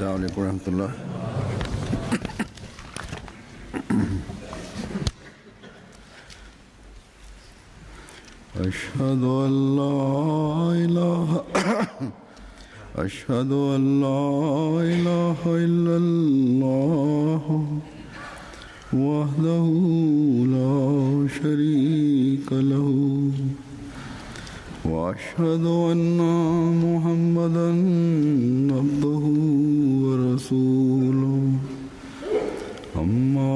अस्सलाम वालेकुम रहमतुल्लाह। अशहदु अल्ला इलाहा इल्लल्लाह वहदहु ला शरीका लहू वअशहदु अन्ना मुहम्मदन अब्दुहु व रसूलुहु अम्मा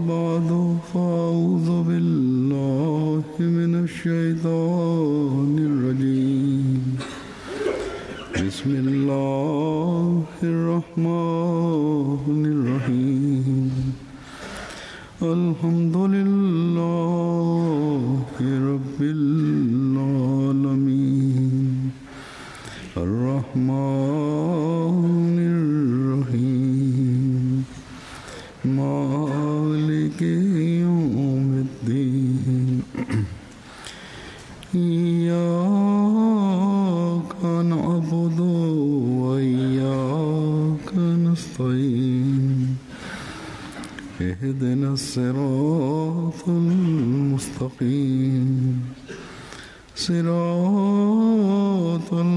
बअदु फ़अऊज़ु बिल्लाहि मिनश शैतानिर रजीम बिस्मिल्लाहिर रहमानिर रहीम अल्हम्दुलिल्लाहि रब्बिल आलमीन अर्रहमानिर रहीम मालिकि यौमिद्दीन इय्याका नअबुदु व इय्याका नस्तईन इहदिनस सिरातल मुस्तक़ीम सिरातल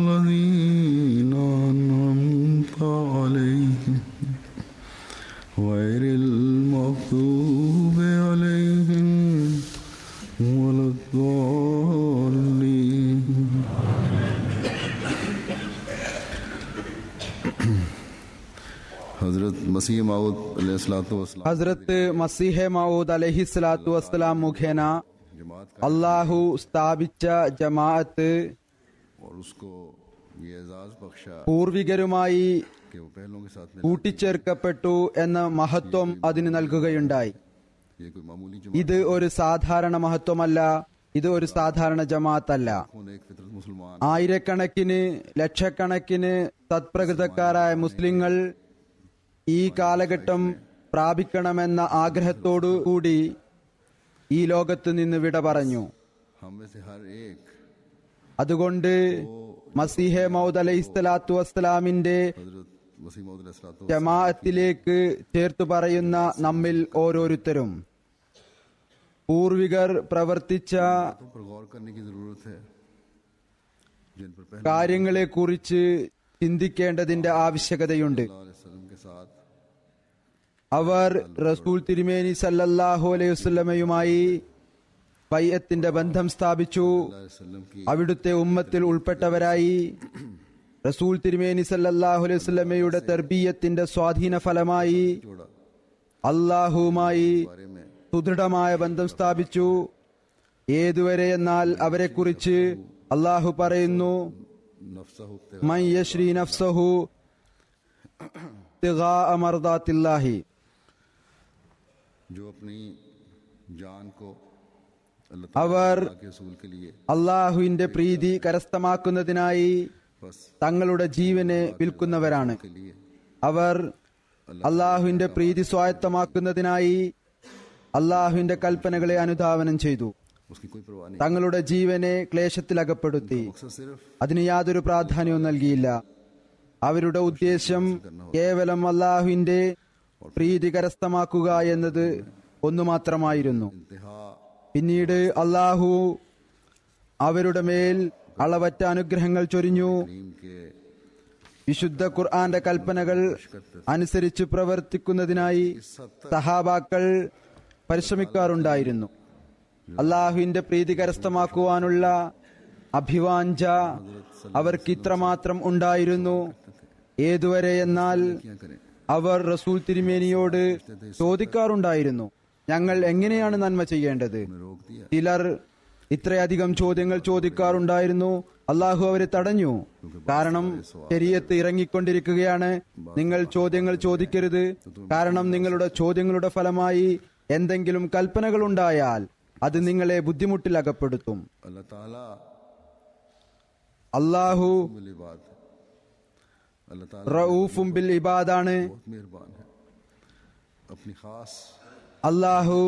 लज़ीना अनअमता अलैहिम गैरिल मग़्दूबि अलैहिम वलद्दाल्लीन। हज़रत मसीह मऊद अलैहिस्सलातु वस्सलाम मुഖേന അല്ലാഹു സ്ഥാപിച്ച ജമാഅത്ത് പൂർവികരുമായി കൂട്ടിച്ചേർക്കപ്പെട്ടു എന്ന മഹത്വം അതിന് നൽകുകയുണ്ടായി. ഇത് ഒരു സാധാരണ മഹത്വമല്ല, ഇത് ഒരു സാധാരണ ജമാഅത്തല്ല. ആയിരക്കണക്കിന് ലക്ഷക്കണക്കിന് സത്പ്രകൃതക്കാരായ മുസ്ലിങ്ങൾ ഈ കാലഘട്ടം പ്രാപിക്കണമെന്ന ആഗ്രഹത്തോടു കൂടി ഈ ലോകത്ത് നിന്ന് വിട പറഞ്ഞു. അതുകൊണ്ട് മസീഹെ മൗദ് അലൈഹിസ്സലാത്തു വസ്സലാമിന്റെ ജമാഅത്തിലേക്ക് ചേർത്തു പറയുന്ന നമ്മിൽ ഓരോരുത്തരും പൂർവികർ പ്രവർത്തിച്ച കാര്യങ്ങളെക്കുറിച്ച് ചിന്തിക്കേണ്ടതിന്റെ ആവശ്യകതയുണ്ട്. അവർ റസൂൽ തിരുമേനി സല്ലല്ലാഹു അലൈഹി വസല്ലമയുമായി ബൈഅത്തിന്റെ ബന്ധം സ്ഥാപിച്ചു. അവിടുത്തെ ഉമ്മത്തിൽ ഉൾപ്പെട്ടവരായി റസൂൽ തിരുമേനി സല്ലല്ലാഹു അലൈഹി വസല്ലമയുടെ തർബീയത്തിന്റെ സ്വാധീന ഫലമായി അല്ലാഹുവുമായി സുദൃഢമായ ബന്ധം സ്ഥാപിച്ചു. ഏതുവരെ എന്നാൽ അവരെക്കുറിച്ച് അല്ലാഹു പറയുന്നു, മൻ യശ്രി നഫ്സഹു ഇബ്തിഗാഅ മർദാത്തില്ലാഹി, അവർ അല്ലാഹുവിന്റെ പ്രീതി കരസ്ഥമാക്കുന്നതിനായി തങ്ങളുടെ ജീവനെ വിൽക്കുന്നവരാണ്. അവർ അല്ലാഹുവിന്റെ പ്രീതി സ്വായത്തമാക്കുന്നതിനായി അല്ലാഹുവിന്റെ കൽപ്പനകളെ അനുധാവനം ചെയ്തു. തങ്ങളുടെ ജീവനെ ക്ലേശത്തിലകപ്പെടുത്തി. അതിന് യാതൊരു പ്രാധാന്യവും നൽകിയില്ല. അവരുടെ ഉദ്ദേശം കേവലം അല്ലാഹുവിന്റെ പ്രീതി കരസ്ഥമാക്കുക എന്നത് ഒന്നു മാത്രമായിരുന്നു. പിന്നീട് അല്ലാഹു അവരുടെ മേൽ അളവറ്റ അനുഗ്രഹങ്ങൾ ചൊരിഞ്ഞു. വിശുദ്ധ ഖുർആന്റെ കൽപ്പനകൾ അനുസരിച്ച് പ്രവർത്തിക്കുന്നതിനായി സഹാബാക്കൾ പരിശ്രമിക്കാറുണ്ടായിരുന്നു. അല്ലാഹുവിന്റെ പ്രീതി കരസ്ഥമാക്കുവാനുള്ള അഭിവാഞ്ച അവർക്ക് ഇത്രമാത്രം ഉണ്ടായിരുന്നു. ഏതുവരെ എന്നാൽ അവർ റസൂൽ തിരുമേനിയോട് ചോദിക്കാറുണ്ടായിരുന്നു, ഞങ്ങൾ എങ്ങനെയാണ് നന്മ ചെയ്യേണ്ടത്? ചിലർ ഇത്രയധികം ചോദ്യങ്ങൾ ചോദിക്കാറുണ്ടായിരുന്നു. അല്ലാഹു അവരെ തടഞ്ഞു. കാരണം ശരീഅത്ത് ഇറങ്ങിക്കൊണ്ടിരിക്കുകയാണ്, നിങ്ങൾ ചോദ്യങ്ങൾ ചോദിക്കരുത്. കാരണം നിങ്ങളുടെ ചോദ്യങ്ങളുടെ ഫലമായി എന്തെങ്കിലും കൽപ്പനകൾ ഉണ്ടായാൽ അത് നിങ്ങളെ ബുദ്ധിമുട്ടിലകപ്പെടുത്തും. അല്ലാഹു റഊഫും ബിൽ ഇബാദാണ്. അല്ലാഹു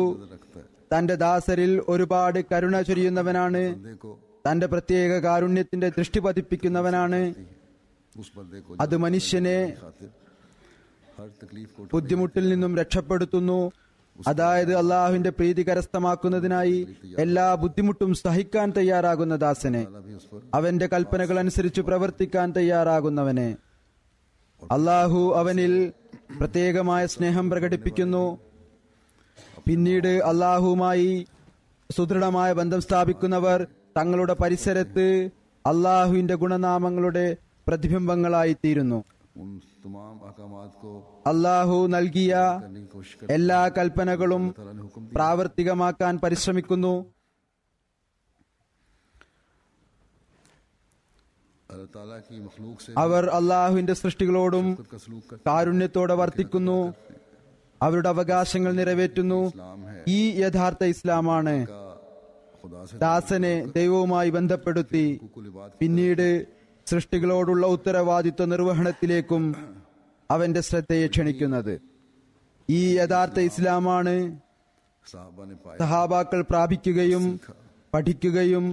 തന്റെ ദാസരിൽ ഒരുപാട് കരുണ ചൊരിയുന്നവനാണ്. തന്റെ പ്രത്യേക കാരുണ്യത്തിന്റെ ദൃഷ്ടി പതിപ്പിക്കുന്നവനാണ്. അത് മനുഷ്യനെ हर तकलीफ को ബുദ്ധിമുട്ടിൽ നിന്നും രക്ഷപ്പെടുത്തുന്നു. അതായത് അള്ളാഹുവിന്റെ പ്രീതി കരസ്ഥമാക്കുന്നതിനായി എല്ലാ ബുദ്ധിമുട്ടും സഹിക്കാൻ തയ്യാറാകുന്ന ദാസനെ, ताला भी उस पर അവന്റെ കൽപ്പനകൾ അനുസരിച്ച് പ്രവർത്തിക്കാൻ തയ്യാറാകുന്നവനെ അള്ളാഹു അവനിൽ പ്രത്യേകമായ സ്നേഹം പ്രകടിപ്പിക്കുന്നു. പിന്നീട് അള്ളാഹുവുമായി സുദൃഢമായ ബന്ധം സ്ഥാപിക്കുന്നവർ തങ്ങളുടെ പരിസരത്ത് അള്ളാഹുവിന്റെ ഗുണനാമങ്ങളുടെ പ്രതിബിംബങ്ങളായി തീരുന്നു. उन तमाम अहकामात को അള്ളാഹു നൽകിയ करने की कोशिश എല്ലാ കൽപ്പനകളും ताला ने हुक्म दिया। പ്രാവർത്തികമാക്കാൻ പരിശ്രമിക്കുന്നു. अल्लाह ताला की मखलूक से അവർ അള്ളാഹുവിന്റെ സൃഷ്ടികളോടും खुद का सलूक कर കാരുണ്യത്തോടെ വർത്തിക്കുന്നു. അവരുടെ അവകാശങ്ങൾ നിറവേറ്റുന്നു. इस्लाम है ഈ യഥാർത്ഥ ഇസ്ലാമാണ് का खुदा से ദാസനെ ദൈവവുമായി ബന്ധപ്പെടുത്തി कुलिबात പിന്നീട് സൃഷ്ടികളോടുള്ള ഉത്തരവാദിത്വ നിർവഹണത്തിലേക്കും അവന്റെ ശ്രദ്ധയെ ക്ഷണിക്കുന്നത്. ഈ യഥാർത്ഥ ഇസ്ലാമാണ് साहबा ने पाया സഹാബാക്കൾ പ്രാപിക്കുകയും പഠിക്കുകയും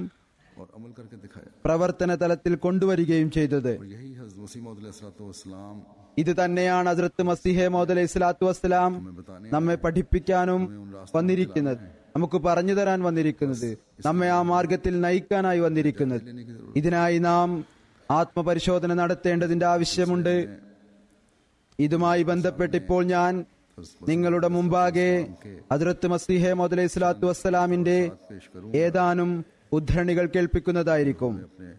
और अमल करके दिखाया। പ്രവർത്തന തലത്തിൽ കൊണ്ടുവരികയും ചെയ്തത്. और यही हज़रत मसीह मौद अलैहिस्सलाम ഇത് തന്നെയാണ് ഹസ്രത്ത് മസീഹെ മൗദ് അലൈഹി സ്വലാത്തു വസ്സലാം हमें बताने നമ്മെ പഠിപ്പിക്കാനും വന്നിരിക്കുന്നത്, നമുക്ക് പറഞ്ഞു തരാൻ വന്നിരിക്കുന്നത്, നമ്മെ ആ മാർഗത്തിൽ നയിക്കാനായി വന്നിരിക്കുന്നത്. लेने की जरूरत ഇതിനായി നാം ആത്മപരിശോധന നടത്തേണ്ടതിന്റെ ആവശ്യമുണ്ട്. ഇതുമായി ബന്ധപ്പെട്ട് ഇപ്പോൾ ഞാൻ നിങ്ങളുടെ മുമ്പാകെ ഹദ്റത്ത് മസീഹെ മൗദ് അലൈഹി സ്വലാത്തു വസ്സലാമിന്റെ पेश करूं ഏതാനും ഉദ്ധരണികൾ കേൾപ്പിക്കുന്നതായിരിക്കും. अपने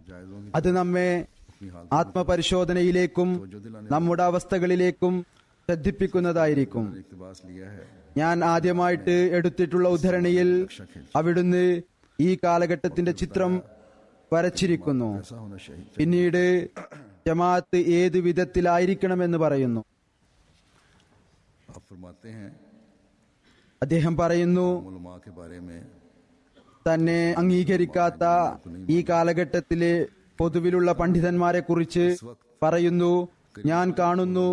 जायजों की അത് നമ്മെ अपनी हालत ആത്മപരിശോധനയിലേക്കും നമ്മുടെ അവസ്ഥകളിലേക്കും ശ്രദ്ധിപ്പിക്കുന്നതായിരിക്കും. इक्तबास लिया है। ഞാൻ ആദ്യമായിട്ട് എടുത്തിട്ടുള്ള ഉദ്ധരണിയിൽ അവിടുന്ന് ഈ കാലഘട്ടത്തിന്റെ ചിത്രം വരച്ചിരിക്കുന്നു. ऐसा होना चाहिए। പിന്നീട് ജമാഅത്ത് ഏത് വിധത്തിലായിരിക്കണമെന്ന് പറയുന്നു. आप फरमाते हैं അദ്ദേഹം പറയുന്നു, उलमा के बारे में തന്നെ അംഗീകരിക്കാത്ത ഈ കാലഘട്ടത്തിലെ പൊതുവിലുള്ള പണ്ഡിതന്മാരെ കുറിച്ച് പറയുന്നു, ഞാൻ കാണുന്നു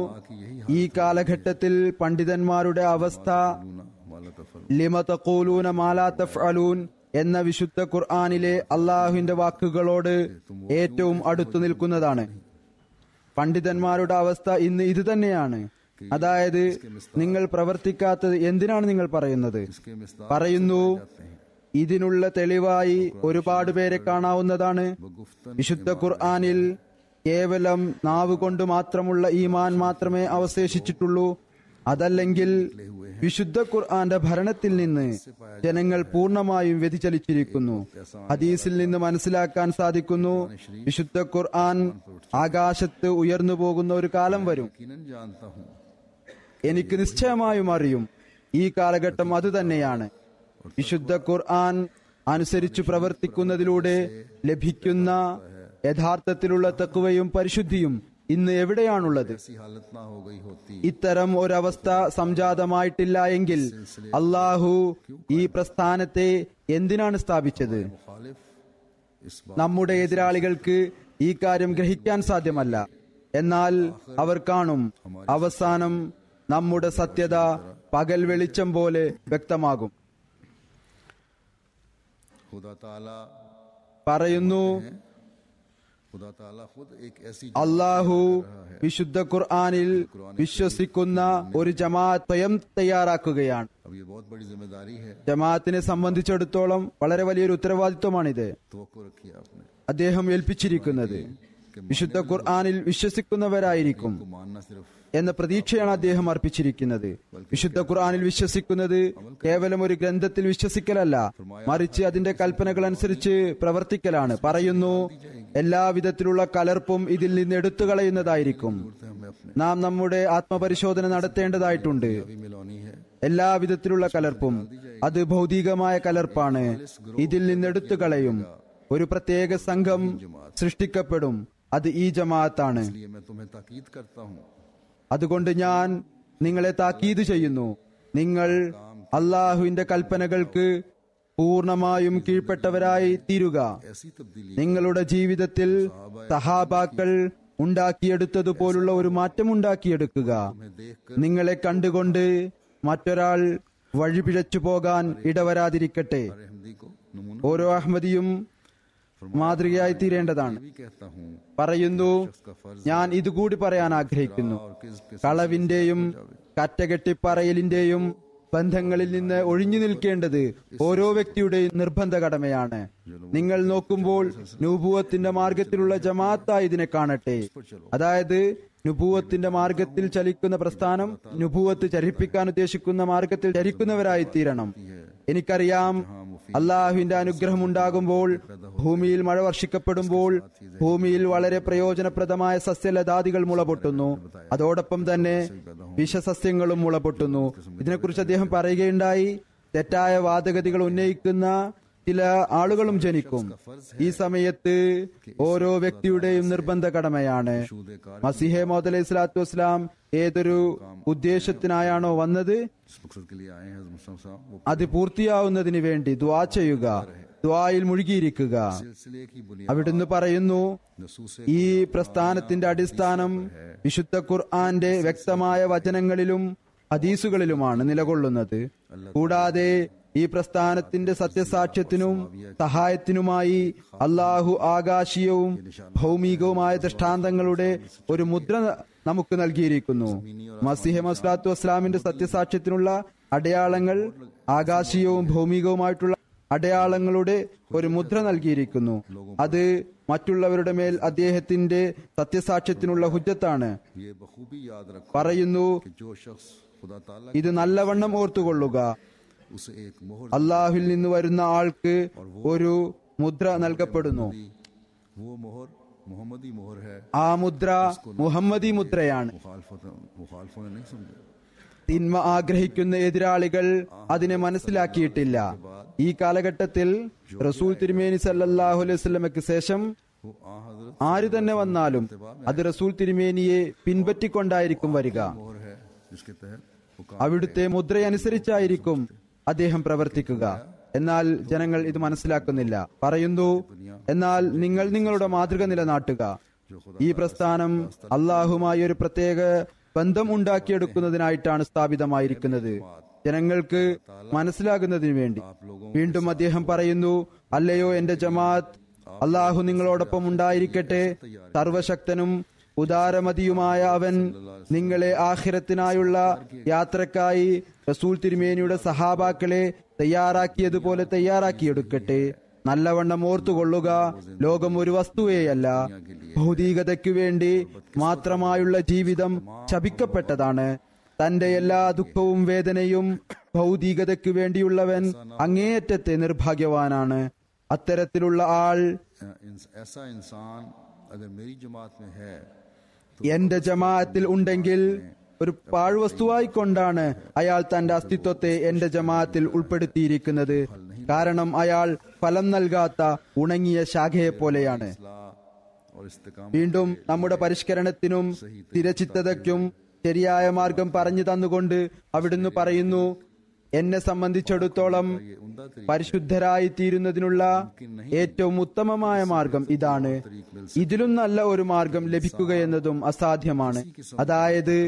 ഈ കാലഘട്ടത്തിൽ പണ്ഡിതന്മാരുടെ അവസ്ഥ लूना माला तफल ലിമ തഖൂലൂന മാ ലാ തഫ്അലൂൻ എന്ന വിശുദ്ധ ഖുർആനിലെ അള്ളാഹുവിന്റെ വാക്കുകളോട് ഏറ്റവും അടുത്തു നിൽക്കുന്നതാണ്. പണ്ഡിതന്മാരുടെ അവസ്ഥ ഇന്ന് ഇത് തന്നെയാണ്. അതായത് നിങ്ങൾ പ്രവർത്തിക്കാത്തത് എന്തിനാണ് നിങ്ങൾ പറയുന്നത്? इसके मिस्दाक പറയുന്നു, जाते हैं ഇതിനുള്ള തെളിവായി ഒരുപാട് പേരെ കാണാവുന്നതാണ്. बगुफ्तन വിശുദ്ധ ഖുർആനിൽ കേവലം നാവ് കൊണ്ട് മാത്രമുള്ള ഈമാൻ മാത്രമേ അവശേഷിച്ചിട്ടുള്ളൂ. അതല്ലെങ്കിൽ വിശുദ്ധ ഖുർആന്റെ ഭരണത്തിൽ നിന്ന് ജനങ്ങൾ പൂർണ്ണമായും വ്യതിചലിച്ചിരിക്കുന്നു. ഹദീസിൽ നിന്ന് മനസ്സിലാക്കാൻ സാധിക്കുന്നു, വിശുദ്ധ ഖുർആൻ ആകാശത്ത് ഉയർന്നു പോകുന്ന ഒരു കാലം വരും. यकीनन जानता हूँ എനിക്ക് നിശ്ചയമായും അറിയും ഈ കാലഘട്ടം അതുതന്നെയാണ്. വിശുദ്ധ ഖുർആൻ അനുസരിച്ചു പ്രവർത്തിക്കുന്നതിലൂടെ ലഭിക്കുന്ന യഥാർത്ഥത്തിലുള്ള തഖ്വയും പരിശുദ്ധിയും ഇന്ന് എവിടെയാണുള്ളത്? ऐसी हालत ना हो गई होती ഇത്തരം ഒരവസ്ഥ സംജാതമായിട്ടില്ല എങ്കിൽ അള്ളാഹു ഈ പ്രസ്ഥാനത്തെ എന്തിനാണ് സ്ഥാപിച്ചത്? मुखालिफ इस നമ്മുടെ എതിരാളികൾക്ക് ഈ കാര്യം ഗ്രഹിക്കാൻ സാധ്യമല്ല. എന്നാൽ അവർ കാണും, അവസാനം നമ്മുടെ സത്യത പകൽ വെളിച്ചം പോലെ വ്യക്തമാകും. खुदा ताला പറയുന്നു, खुदा ताला खुद एक ऐसी അള്ളാഹു വിശുദ്ധ ഖുർആനിൽ വിശ്വസിക്കുന്ന ഒരു ജമാഅത്ത് സ്വയം തയ്യാറാക്കുകയാണ്. अब ये बहुत बड़ी जिम्मेदारी है। ജമാഅത്തിനെ സംബന്ധിച്ചിടത്തോളം വളരെ വലിയൊരു ഉത്തരവാദിത്വമാണിത്. तवक्को रखी आपने അദ്ദേഹം ഏൽപ്പിച്ചിരിക്കുന്നത് വിശുദ്ധ ഖുർആനിൽ വിശ്വസിക്കുന്നവരായിരിക്കും को मानना सिर्फ എന്ന പ്രതീക്ഷയാണ് അദ്ദേഹം അർപ്പിച്ചിരിക്കുന്നത്. വിശുദ്ധ ഖുർആനിൽ വിശ്വസിക്കുന്നത് കേവലം ഒരു ഗ്രന്ഥത്തിൽ വിശ്വസിക്കലല്ല, മറിച്ച് അതിന്റെ കൽപ്പനകൾ അനുസരിച്ച് പ്രവർത്തിക്കലാണ്. പറയുന്നു, എല്ലാവിധത്തിലുള്ള കലർപ്പും ഇതിൽ നിന്ന് എടുത്തു കളയുന്നതായിരിക്കും. हमें अपने നാം നമ്മുടെ ആത്മപരിശോധന നടത്തേണ്ടതായിട്ടുണ്ട്. भी मिलानी है। എല്ലാവിധത്തിലുള്ള കലർപ്പും അത് ഭൗതികമായ കലർപ്പാണ്. ഇതിൽ നിന്നെടുത്തു കളയും. ഒരു പ്രത്യേക സംഘം സൃഷ്ടിക്കപ്പെടും. അത് ഈ ജമാഅത്താണ്. इसलिए मैं तुम्हें ताकीद करता हूँ അതുകൊണ്ട് ഞാൻ നിങ്ങളെ താക്കീത് ചെയ്യുന്നു, നിങ്ങൾ അള്ളാഹുവിന്റെ കൽപ്പനകൾക്ക് പൂർണ്ണമായും കീഴ്പ്പെട്ടവരായി തീരുക. ऐसी तब्दीली നിങ്ങളുടെ ജീവിതത്തിൽ സഹാബാക്കൾ ഉണ്ടാക്കിയെടുത്തതുപോലുള്ള ഒരു മാറ്റം ഉണ്ടാക്കിയെടുക്കുക. तुम्हें देख कर നിങ്ങളെ കണ്ടുകൊണ്ട് മറ്റൊരാൾ വഴിപിഴച്ചു പോകാൻ ഇടവരാതിരിക്കട്ടെ. अहमदी को नमूना ഓരോ അഹമ്മദിയും മാതൃകയായി തീരേണ്ടതാണ്. भी कहता हूँ പറയുന്നു, ഞാൻ ഇതുകൂടി പറയാൻ ആഗ്രഹിക്കുന്നു. और किस കളവിന്റെയും കറ്റകെട്ടിപ്പറയലിന്റെയും ബന്ധങ്ങളിൽ നിന്ന് ഒഴിഞ്ഞു നിൽക്കേണ്ടത് ഓരോ വ്യക്തിയുടെയും നിർബന്ധ കടമയാണ്. നിങ്ങൾ നോക്കുമ്പോൾ നുബുവത്തിന്റെ മാർഗത്തിലുള്ള ജമാഅത്തായി ഇതിനെ കാണട്ടെ. അതായത് നുബുവത്തിന്റെ മാർഗത്തിൽ ചലിക്കുന്ന പ്രസ്ഥാനം നുബുവത്ത് ചരിപ്പിക്കാൻ ഉദ്ദേശിക്കുന്ന മാർഗത്തിൽ ചരിക്കുന്നവരായി തീരണം. എനിക്കറിയാം, അള്ളാഹുവിന്റെ അനുഗ്രഹം ഉണ്ടാകുമ്പോൾ, ഭൂമിയിൽ മഴ വർഷിക്കപ്പെടുമ്പോൾ, ഭൂമിയിൽ വളരെ പ്രയോജനപ്രദമായ സസ്യലതാദികൾ മുളപൊട്ടുന്നു. അതോടൊപ്പം തന്നെ വിഷസസ്യങ്ങളും മുളപൊട്ടുന്നു. ഇതിനെക്കുറിച്ച് അദ്ദേഹം പറയുകയുണ്ടായി, തെറ്റായ വാദഗതികൾ ഉന്നയിക്കുന്ന ചില ആളുകളും ജനിക്കും. ഈ സമയത്ത് ഓരോ വ്യക്തിയുടെയും നിർബന്ധ കടമയാണ്, മസീഹെ മൗദ് അലൈഹി സ്വലാത്തു വസ്സലാം ഏതൊരു ഉദ്ദേശത്തിനായാണോ വന്നത് जिस मकसद के लिए आए हैं हज़रत मुस्तफ़ा साहब, वो അത് പൂർത്തിയാവുന്നതിന് വേണ്ടി ദുആ ചെയ്യുക, ദുആയിൽ മുഴുകിയിരിക്കുക. सिलसिले की बुनियाद അവിടുന്ന് പറയുന്നു, नसूस ഈ പ്രസ്ഥാനത്തിന്റെ അടിസ്ഥാനം വിശുദ്ധ ഖുർആന്റെ വ്യക്തമായ വചനങ്ങളിലും ഹദീസുകളിലുമാണ് നിലകൊള്ളുന്നത്. കൂടാതെ ഈ പ്രസ്ഥാനത്തിന്റെ സത്യസാക്ഷ്യത്തിനും സഹായത്തിനുമായി അള്ളാഹു ആകാശീയവും ഭൗമികവുമായ ദൃഷ്ടാന്തങ്ങളുടെ ഒരു മുദ്ര നമുക്ക് നൽകിയിരിക്കുന്നു. മസീഹ് മസ്ലാത്തു വസ്സലാമിന്റെ സത്യസാക്ഷ്യത്തിനുള്ള അടയാളങ്ങൾ ആകാശീയവും ഭൗമികവുമായിട്ടുള്ള അടയാളങ്ങളുടെ ഒരു മുദ്ര നൽകിയിരിക്കുന്നു. അത് മറ്റുള്ളവരുടെ മേൽ അദ്ദേഹത്തിന്റെ സത്യസാക്ഷ്യത്തിനുള്ള ഹുജ്ജത്താണ്. ये बखूबी याद रखो പറയുന്നു, कि जो शख्स खुदा ताला ഇത് നല്ലവണ്ണം ഓർത്തുകൊള്ളുക, उसे एक मोहर അള്ളാഹുവിൽ നിന്ന് വരുന്ന ആൾക്ക് ഒരു മുദ്ര നൽകപ്പെടുന്നു. वो मोहर मोहम्मदी मोहर है. ആ മുദ്ര മുഹമ്മദി മുദ്രയാണ്. मुखालफों ने नहीं समझा. തിന്മ ആഗ്രഹിക്കുന്ന എതിരാളികൾ അതിനെ മനസ്സിലാക്കിയിട്ടില്ല. ഈ കാലഘട്ടത്തിൽ റസൂൽ തിരുമേനി സല്ലല്ലാഹു അലൈഹി വസല്ലമയ്ക്ക് ശേഷം वो आ हजरत ആര് തന്നെ വന്നാലും അത് റസൂൽ തിരുമേനിയെ പിൻപറ്റിക്കൊണ്ടായിരിക്കും വരിക. मोहर है जिसके तहत वो काम അവിടുത്തെ മുദ്രയനുസരിച്ചായിരിക്കും അദ്ദേഹം പ്രവർത്തിക്കുക. എന്നാൽ ജനങ്ങൾ ഇത് മനസ്സിലാക്കുന്നില്ല. പറയുന്നു, എന്നാൽ നിങ്ങൾ നിങ്ങളുടെ മാതൃക നിലനാട്ടുക. ഈ പ്രസ്ഥാനം അള്ളാഹുമായി ഒരു പ്രത്യേക ബന്ധം ഉണ്ടാക്കിയെടുക്കുന്നതിനായിട്ടാണ് സ്ഥാപിതമായിരിക്കുന്നത്, ജനങ്ങൾക്ക് മനസ്സിലാകുന്നതിന് വേണ്ടി. വീണ്ടും അദ്ദേഹം പറയുന്നു, അല്ലയോ എന്റെ ജമാഅത്ത്, അള്ളാഹു നിങ്ങളോടൊപ്പം ഉണ്ടായിരിക്കട്ടെ. സർവശക്തനും ഉദാരമതിയുമായ അവൻ നിങ്ങളെ ആഖിറത്തിനായുള്ള യാത്രക്കായി റസൂൽ തിരുമേനിയുടെ സഹാബാക്കളെ തയ്യാറാക്കിയതുപോലെ തയ്യാറാക്കിയെടുക്കട്ടെ. നല്ലവണ്ണം ഓർത്തുകൊള്ളുക, ലോകം ഒരു വസ്തുവേയല്ല. ഭൗതികതയ്ക്കു വേണ്ടി മാത്രമായുള്ള ജീവിതം ശപിക്കപ്പെട്ടതാണ്. തന്റെ എല്ലാ ദുഃഖവും വേദനയും ഭൗതികതയ്ക്കു വേണ്ടിയുള്ളവൻ അങ്ങേയറ്റത്തെ നിർഭാഗ്യവാനാണ്. അത്തരത്തിലുള്ള ആൾ ऐसा इंसान अगर मेरी जमात में है എന്റെ ജമാഅത്തിൽ ഉണ്ടെങ്കിൽ ഒരു പാഴ്വസ്തുവായിക്കൊണ്ടാണ് അയാൾ തന്റെ അസ്തിത്വത്തെ എന്റെ ജമാഅത്തിൽ ഉൾപ്പെടുത്തിയിരിക്കുന്നത്. കാരണം അയാൾ ഫലം നൽകാത്ത ഉണങ്ങിയ ശാഖയെ പോലെയാണ്. और इस्तिकामत വീണ്ടും നമ്മുടെ പരിഷ്കരണത്തിനും സ്ഥിരചിത്തതയ്ക്കും ശരിയായ മാർഗം പറഞ്ഞു തന്നുകൊണ്ട് അവിടുന്ന് പറയുന്നു, എന്നെ സംബന്ധിച്ചിടത്തോളം പരിശുദ്ധരായി തീരുന്നതിനുള്ള ഏറ്റവും ഉത്തമമായ മാർഗം ഇതാണ്. ഇതിലും നല്ല ഒരു മാർഗം ലഭിക്കുകയെന്നതും അസാധ്യമാണ്. അതായത്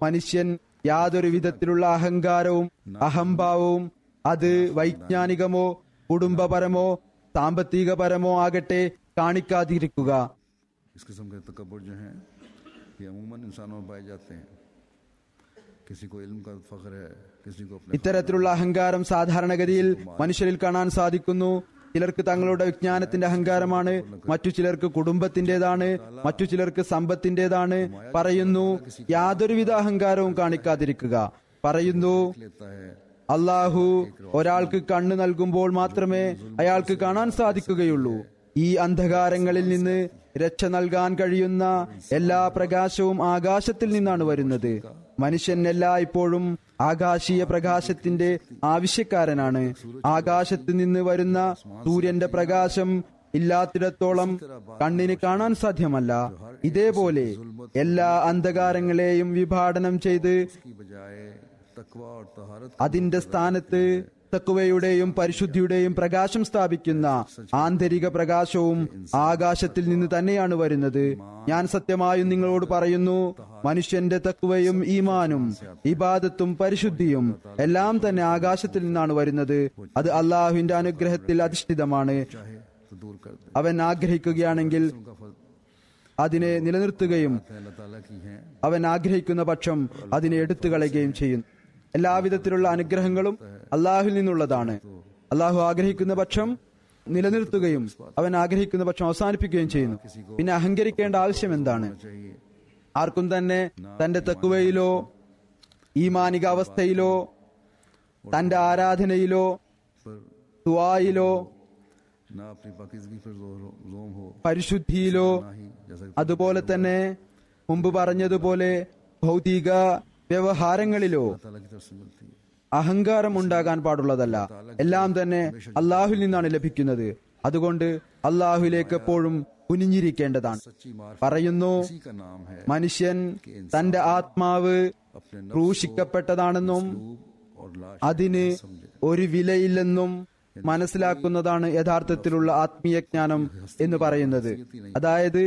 മനുഷ്യൻ യാതൊരു വിധത്തിലുള്ള അഹങ്കാരവും അഹംഭാവവും, അത് വൈജ്ഞാനികമോ കുടുംബപരമോ സാമ്പത്തികപരമോ ആകട്ടെ, കാണിക്കാതിരിക്കുക. इस किस्म के तकब्बुर जो हैं ये अमूमन इंसानों में पाए जाते हैं. किसी को इल्म का फख्र है, किसी को अपने ഇത്തരത്തിലുള്ള അഹങ്കാരം സാധാരണഗതിയിൽ മനുഷ്യരിൽ കാണാൻ സാധിക്കുന്നു. ചിലർക്ക് തങ്ങളുടെ വിജ്ഞാനത്തിന്റെ അഹങ്കാരമാണ്, മറ്റു ചിലർക്ക് കുടുംബത്തിന്റേതാണ്, മറ്റു ചിലർക്ക് സമ്പത്തിന്റേതാണ്. പറയുന്നു, യാതൊരുവിധ അഹങ്കാരവും കാണിക്കാതിരിക്കുക. പറയുന്നു, लेता है. അള്ളാഹു ഒരാൾക്ക് കണ്ണ് നൽകുമ്പോൾ മാത്രമേ അയാൾക്ക് കാണാൻ സാധിക്കുകയുള്ളൂ. ഈ അന്ധകാരങ്ങളിൽ നിന്ന് രക്ഷ നൽകാൻ കഴിയുന്ന എല്ലാ പ്രകാശവും ആകാശത്തിൽ നിന്നാണ് വരുന്നത്. മനുഷ്യൻ എല്ലായ്പ്പോഴും ആകാശീയ പ്രകാശത്തിന്റെ ആവശ്യക്കാരനാണ്. ആകാശത്ത് നിന്ന് വരുന്ന സൂര്യന്റെ പ്രകാശം ഇല്ലാത്തിടത്തോളം കണ്ണിന് കാണാൻ സാധ്യമല്ല. ഇതേപോലെ എല്ലാ അന്ധകാരങ്ങളെയും വിഭാടനം ചെയ്ത് की बजाय तकवा और तहारत അതിന്റെ സ്ഥാനത്ത് തഖ്വയുടെയും പരിശുദ്ധിയുടെയും പ്രകാശം സ്ഥാപിക്കുന്ന ആന്തരിക പ്രകാശവും ആകാശത്തിൽ നിന്ന് തന്നെയാണ് വരുന്നത്. ഞാൻ സത്യമായും നിങ്ങളോട് പറയുന്നു, മനുഷ്യന്റെ തഖ്വയും ഈമാനും ഇബാദത്തും പരിശുദ്ധിയും എല്ലാം തന്നെ ആകാശത്തിൽ നിന്നാണ് വരുന്നത്. അത് അള്ളാഹുവിന്റെ അനുഗ്രഹത്തിൽ അധിഷ്ഠിതമാണ്. चाहे तो दूर कर दे। അവൻ ആഗ്രഹിക്കുകയാണെങ്കിൽ उनका फल അതിനെ നിലനിർത്തുകയും अल्लाह ताला की हैं। അവൻ ആഗ്രഹിക്കുന്ന പക്ഷം അതിനെ എടുത്തു കളയുകയും ചെയ്യുന്നു. എല്ലാവിധത്തിലുള്ള അനുഗ്രഹങ്ങളും അള്ളാഹുവിൽ നിന്നുള്ളതാണ്. അള്ളാഹു ആഗ്രഹിക്കുന്ന പക്ഷം നിലനിർത്തുകയും അവൻ ആഗ്രഹിക്കുന്ന പക്ഷം അവസാനിപ്പിക്കുകയും ചെയ്യുന്നു. പിന്നെ അഹങ്കരിക്കേണ്ട ആവശ്യം എന്താണ്? चाहिए ആർക്കും തന്നെ തന്റെ തഖ്വയിലോ ഈമാനിക അവസ്ഥയിലോ തന്റെ ആരാധനയിലോ पर ദുആയിലോ ना अपनी पाकिज़गी पर जोम हो, പരിശുദ്ധിയിലോ ना ही जैसा कि അതുപോലെ തന്നെ മുമ്പ് പറഞ്ഞതുപോലെ ഭൗതിക വ്യവഹാരങ്ങളിലോ अल्लाह ताला की तरफ से मिलती है। അഹങ്കാരം ഉണ്ടാകാൻ പാടുള്ളതല്ല. എല്ലാം തന്നെ അള്ളാഹുവിൽ നിന്നാണ് ലഭിക്കുന്നത്. അതുകൊണ്ട് അള്ളാഹുവിലേക്ക് എപ്പോഴും കുനിഞ്ഞിരിക്കേണ്ടതാണ്. सच्ची मार्फत പറയുന്നു, इसी का नाम है മനുഷ്യൻ തന്റെ ആത്മാവ് अपने नफ्स ക്രൂശിക്കപ്പെട്ടതാണെന്നും और लाश അതിന് ഒരു വിലയില്ലെന്നും മനസ്സിലാക്കുന്നതാണ് യഥാർത്ഥത്തിലുള്ള ആത്മീയജ്ഞാനം എന്ന് പറയുന്നത്. അതായത്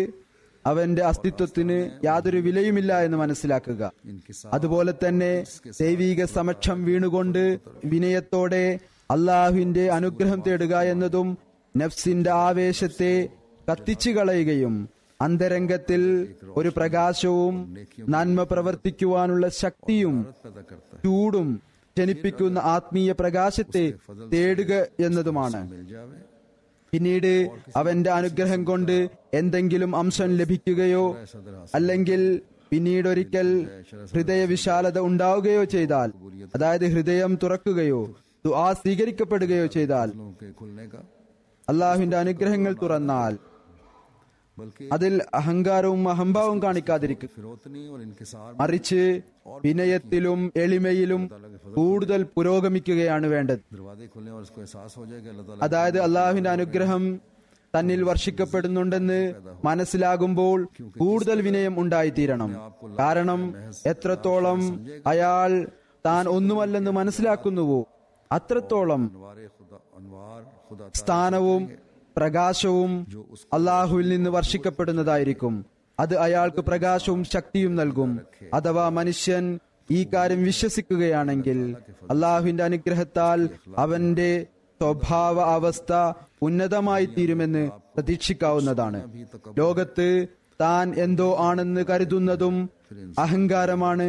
അവന്റെ അസ്തിത്വത്തിന് യാതൊരു വിലയുമില്ല എന്ന് മനസ്സിലാക്കുക. इनके साथ അതുപോലെ തന്നെ ദൈവിക സമക്ഷം വീണുകൊണ്ട് വിനയത്തോടെ അള്ളാഹുവിന്റെ അനുഗ്രഹം തേടുക എന്നതും നഫ്സിന്റെ ആവേശത്തെ കത്തിച്ചു കളയുകയും അന്തരംഗത്തിൽ ഒരു പ്രകാശവും നന്മ പ്രവർത്തിക്കുവാനുള്ള ശക്തിയും पैदा करता है। ചൂടും ജനിപ്പിക്കുന്ന ആത്മീയ പ്രകാശത്തെ തേടുക എന്നതുമാണ്. मिल जावे പിന്നീട് അവന്റെ അനുഗ്രഹം കൊണ്ട് എന്തെങ്കിലും അംശം ലഭിക്കുകയോ അല്ലെങ്കിൽ പിന്നീടൊരിക്കൽ ഹൃദയവിശാലത ഉണ്ടാവുകയോ ചെയ്താൽ, അതായത് ഹൃദയം തുറക്കുകയോ ദുആ സ്വീകരിക്കപ്പെടുകയോ ചെയ്താൽ, फलों के खुलने का, അള്ളാഹുവിന്റെ അനുഗ്രഹങ്ങൾ തുറന്നാൽ बल्कि അതിൽ അഹങ്കാരവും അഹംഭാവവും കാണിക്കാതിരിക്കുക. फिरौतनी और इनकिसार മറിച്ച് വിനയത്തിലും എളിമയിലും കൂടുതൽ പുരോഗമിക്കുകയാണ് വേണ്ടത്. दरवाजे खुलने और इसको एहसास हो जाए कि अल्लाह ताला അതായത് അള്ളാഹുവിന്റെ അനുഗ്രഹം തന്നിൽ വർഷിക്കപ്പെടുന്നുണ്ടെന്ന് മനസ്സിലാകുമ്പോൾ കൂടുതൽ വിനയം ഉണ്ടായിത്തീരണം. കാരണം എത്രത്തോളം അയാൾ താൻ ഒന്നുമല്ലെന്ന് മനസ്സിലാക്കുന്നുവോ അത്രത്തോളം अनवार खुदा സ്ഥാനവും പ്രകാശവും അള്ളാഹുവിൽ നിന്ന് വർഷിക്കപ്പെടുന്നതായിരിക്കും. അത് അയാൾക്ക് പ്രകാശവും ശക്തിയും നൽകും. അഥവാ മനുഷ്യൻ ഈ കാര്യം വിശ്വസിക്കുകയാണെങ്കിൽ അള്ളാഹുവിന്റെ അനുഗ്രഹത്താൽ അവന്റെ സ്വഭാവ അവസ്ഥ ഉന്നതമായി തീരുമെന്ന് പ്രതീക്ഷിക്കാവുന്നതാണ്. ലോകത്ത് താൻ എന്തോ ആണെന്ന് കരുതുന്നതും അഹങ്കാരമാണ്.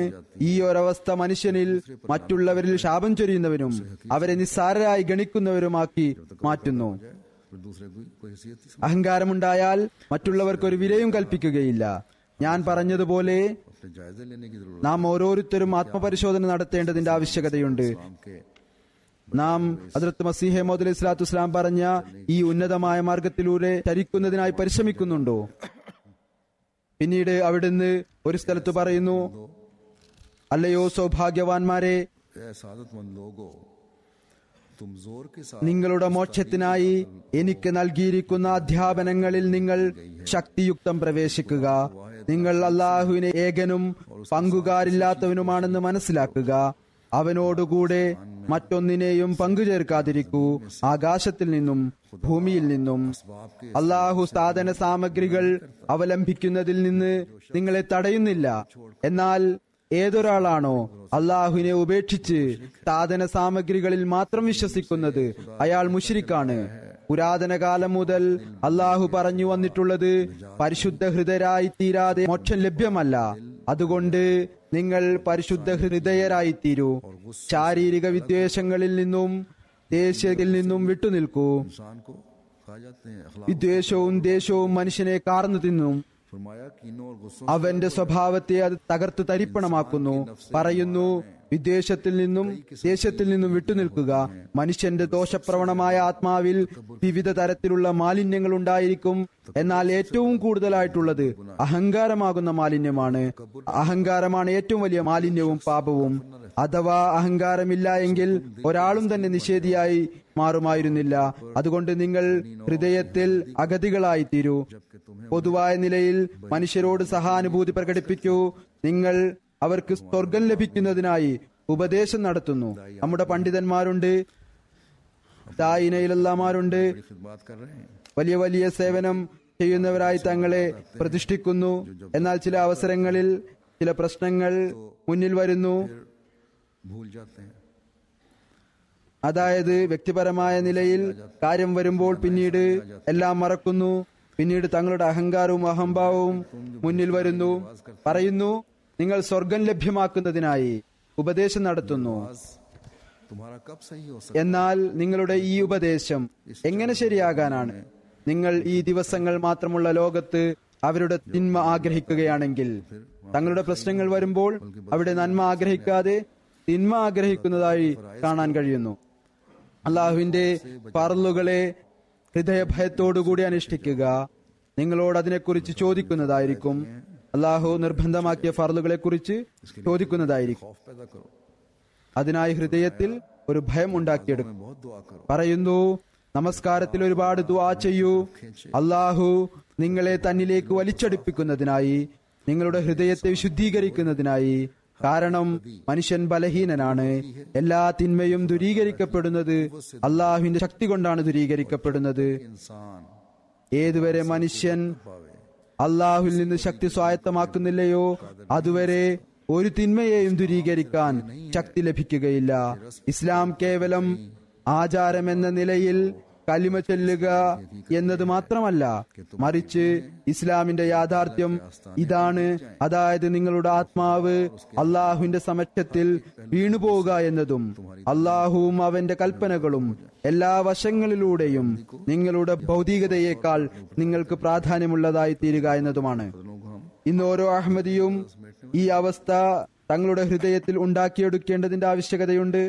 ഈ ഒരവസ്ഥ മനുഷ്യനിൽ മറ്റുള്ളവരിൽ ശാപം ചൊരിയുന്നവരും അവരെ നിസ്സാരരായി ഗണിക്കുന്നവരുമാക്കി മാറ്റുന്നു. फिर दूसरे कोई हैसियत ही അഹങ്കാരമുണ്ടായാൽ മറ്റുള്ളവർക്കൊരു വിലയും കൽപ്പിക്കുകയില്ല. ഞാൻ പറഞ്ഞതുപോലെ अपने जायजे लेने की जरूरत നാം ഓരോരുത്തരും ആത്മപരിശോധന നടത്തേണ്ടതിന്റെ ആവശ്യകതയുണ്ട്. है। के നാം ഹദ്റത്ത് മസീഹ് മൗഊദ് അലൈഹി സ്വലാത്തു വസ്സലാം പറഞ്ഞ ഈ ഉന്നതമായ മാർഗത്തിലൂടെ ചരിക്കുന്നതിനായി പരിശ്രമിക്കുന്നുണ്ടോ? പിന്നീട് അവിടുന്ന് ഒരു സ്ഥലത്ത് പറയുന്നു, അല്ലയോ സൗഭാഗ്യവാന്മാരെ, सादतमंद लोगो तुम जोर के साथ നിങ്ങളുടെ മോക്ഷത്തിനായി എനിക്ക് നൽകിയിരിക്കുന്ന അധ്യാപനങ്ങളിൽ നിങ്ങൾ ശക്തിയുക്തം പ്രവേശിക്കുക. നിങ്ങൾ അള്ളാഹുവിനെ ഏകനും പങ്കുകാരില്ലാത്തവനുമാണെന്ന് മനസ്സിലാക്കുക. അവനോടുകൂടെ മറ്റൊന്നിനെയും പങ്കുചേർക്കാതിരിക്കൂ. ആകാശത്തിൽ നിന്നും ഭൂമിയിൽ നിന്നും അള്ളാഹു സാധന സാമഗ്രികൾ അവലംബിക്കുന്നതിൽ നിന്ന് നിങ്ങളെ തടയുന്നില്ല. എന്നാൽ ഏതൊരാളാണോ അള്ളാഹുവിനെ ഉപേക്ഷിച്ച് സാധന സാമഗ്രികളിൽ മാത്രം വിശ്വസിക്കുന്നത് അയാൾ മുശ്രിക്കാണ്. പുരാതന കാലം മുതൽ അള്ളാഹു പറഞ്ഞു വന്നിട്ടുള്ളത് പരിശുദ്ധ ഹൃദയരായി തീരാതെ മോക്ഷം ലഭ്യമല്ല. അതുകൊണ്ട് നിങ്ങൾ പരിശുദ്ധ ഹൃദയരായിത്തീരൂ. ശാരീരിക വിദ്വേഷങ്ങളിൽ നിന്നും ദേഷ്യത്തിൽ നിന്നും വിട്ടുനിൽക്കൂ. इंसान को खा जाते हैं। अखलाक വിദ്വേഷവും ദേഷ്യവും മനുഷ്യനെ കാർന്നു തിന്നും. फरमाया कीनों और गुस्सों അവന്റെ സ്വഭാവത്തെ അത് തകർത്ത് തരിപ്പണമാക്കുന്നു. പറയുന്നു, വിദ്വേഷത്തിൽ നിന്നും ദേഷ്യത്തിൽ നിന്നും വിട്ടുനിൽക്കുക. മനുഷ്യന്റെ ദോഷപ്രവണമായ ആത്മാവിൽ വിവിധ തരത്തിലുള്ള മാലിന്യങ്ങൾ ഉണ്ടായിരിക്കും. എന്നാൽ ഏറ്റവും കൂടുതലായിട്ടുള്ളത് അഹങ്കാരമാകുന്ന മാലിന്യമാണ്. അഹങ്കാരമാണ് ഏറ്റവും വലിയ മാലിന്യവും പാപവും. അഥവാ അഹങ്കാരമില്ല എങ്കിൽ ഒരാളും തന്നെ നിഷേധിയായി മാറുമായിരുന്നില്ല. അതുകൊണ്ട് നിങ്ങൾ ഹൃദയത്തിൽ അഗതികളായി തീരൂ. പൊതുവായ നിലയിൽ മനുഷ്യരോട് സഹാനുഭൂതി പ്രകടിപ്പിക്കൂ. നിങ്ങൾ അവർക്ക് സ്വർഗം ലഭിക്കുന്നതിനായി ഉപദേശം നടത്തുന്നു. നമ്മുടെ പണ്ഡിതന്മാരുണ്ട്, ദായിനയിലല്ലാമാരുണ്ട്, खिदमत कर रहे हैं। വലിയ വലിയ സേവനം ചെയ്യുന്നവരായി തങ്ങളെ പ്രതിഷ്ഠിക്കുന്നു. എന്നാൽ ചില അവസരങ്ങളിൽ ചില പ്രശ്നങ്ങൾ മുന്നിൽ വരുന്നു. भूल जाते हैं അതായത് വ്യക്തിപരമായ നിലയിൽ കാര്യം വരുമ്പോൾ പിന്നീട് എല്ലാം മറക്കുന്നു. പിന്നീട് തങ്ങളുടെ അഹങ്കാരവും അഹംഭാവവും മുന്നിൽ വരുന്നു. പറയുന്നു, നിങ്ങൾ സ്വർഗം ലഭ്യമാക്കുന്നതിനായി ഉപദേശം നടത്തുന്നു. तुम्हारा कब सही हो सकता എന്നാൽ നിങ്ങളുടെ ഈ ഉപദേശം എങ്ങനെ ശരിയാകാനാണ്? നിങ്ങൾ ഈ ദിവസങ്ങൾ മാത്രമുള്ള ലോകത്ത് അവരുടെ തിന്മ ആഗ്രഹിക്കുകയാണെങ്കിൽ തങ്ങളുടെ പ്രശ്നങ്ങൾ വരുമ്പോൾ അവിടെ നന്മ ആഗ്രഹിക്കാതെ തിന്മ ആഗ്രഹിക്കുന്നതായി കാണാൻ കഴിയുന്നു. അള്ളാഹുവിന്റെ ഫർളുകളെ ഹൃദയഭയത്തോടുകൂടി അനുഷ്ഠിക്കുക. നിങ്ങളോട് അതിനെക്കുറിച്ച് ചോദിക്കുന്നതായിരിക്കും. അള്ളാഹു നിർബന്ധമാക്കിയ ഫർളുകളെ കുറിച്ച് ചോദിക്കുന്നതായിരിക്കും. खौफ पैदा करो, അതിനായി ഹൃദയത്തിൽ ഒരു ഭയം ഉണ്ടാക്കിയെടുക്കും. बहुत दुआ करो, പറയുന്നു, നമസ്കാരത്തിൽ ഒരുപാട് ദുആ ചെയ്യൂ. അള്ളാഹു നിങ്ങളെ തന്നിലേക്ക് വലിച്ചടുപ്പിക്കുന്നതിനായി, നിങ്ങളുടെ ഹൃദയത്തെ വിശുദ്ധീകരിക്കുന്നതിനായി. കാരണം മനുഷ്യൻ ബലഹീനനാണ്. എല്ലാ തിന്മയും ദുരീകരിക്കപ്പെടുന്നത് അള്ളാഹുവിന്റെ ശക്തി കൊണ്ടാണ് ദുരീകരിക്കപ്പെടുന്നത്. इंसान ഏതുവരെ മനുഷ്യൻ पावे അള്ളാഹുവിൽ നിന്ന് ശക്തി സ്വായത്തമാക്കുന്നില്ലയോ അതുവരെ ഒരു തിന്മയെയും ദുരീകരിക്കാൻ ശക്തി ലഭിക്കുകയില്ല. ഇസ്ലാം കേവലം ആചാരമെന്ന നിലയിൽ കലിമ ചൊല്ലുക എന്നത് മാത്രമല്ല, മറിച്ച് ഇസ്ലാമിന്റെ യാഥാർത്ഥ്യം ഇതാണ്. അതായത് നിങ്ങളുടെ ആത്മാവ് അള്ളാഹുവിന്റെ സമക്ഷത്തിൽ വീണുപോവുക എന്നതും അള്ളാഹുവും അവന്റെ കൽപ്പനകളും എല്ലാ വശങ്ങളിലൂടെയും നിങ്ങളുടെ ഭൗതികതയേക്കാൾ നിങ്ങൾക്ക് പ്രാധാന്യമുള്ളതായി തീരുക എന്നതുമാണ്. ഇന്ന് ഓരോ അഹമ്മദിയും ഈ അവസ്ഥ തങ്ങളുടെ ഹൃദയത്തിൽ ഉണ്ടാക്കിയെടുക്കേണ്ടതിന്റെ ആവശ്യകതയുണ്ട്.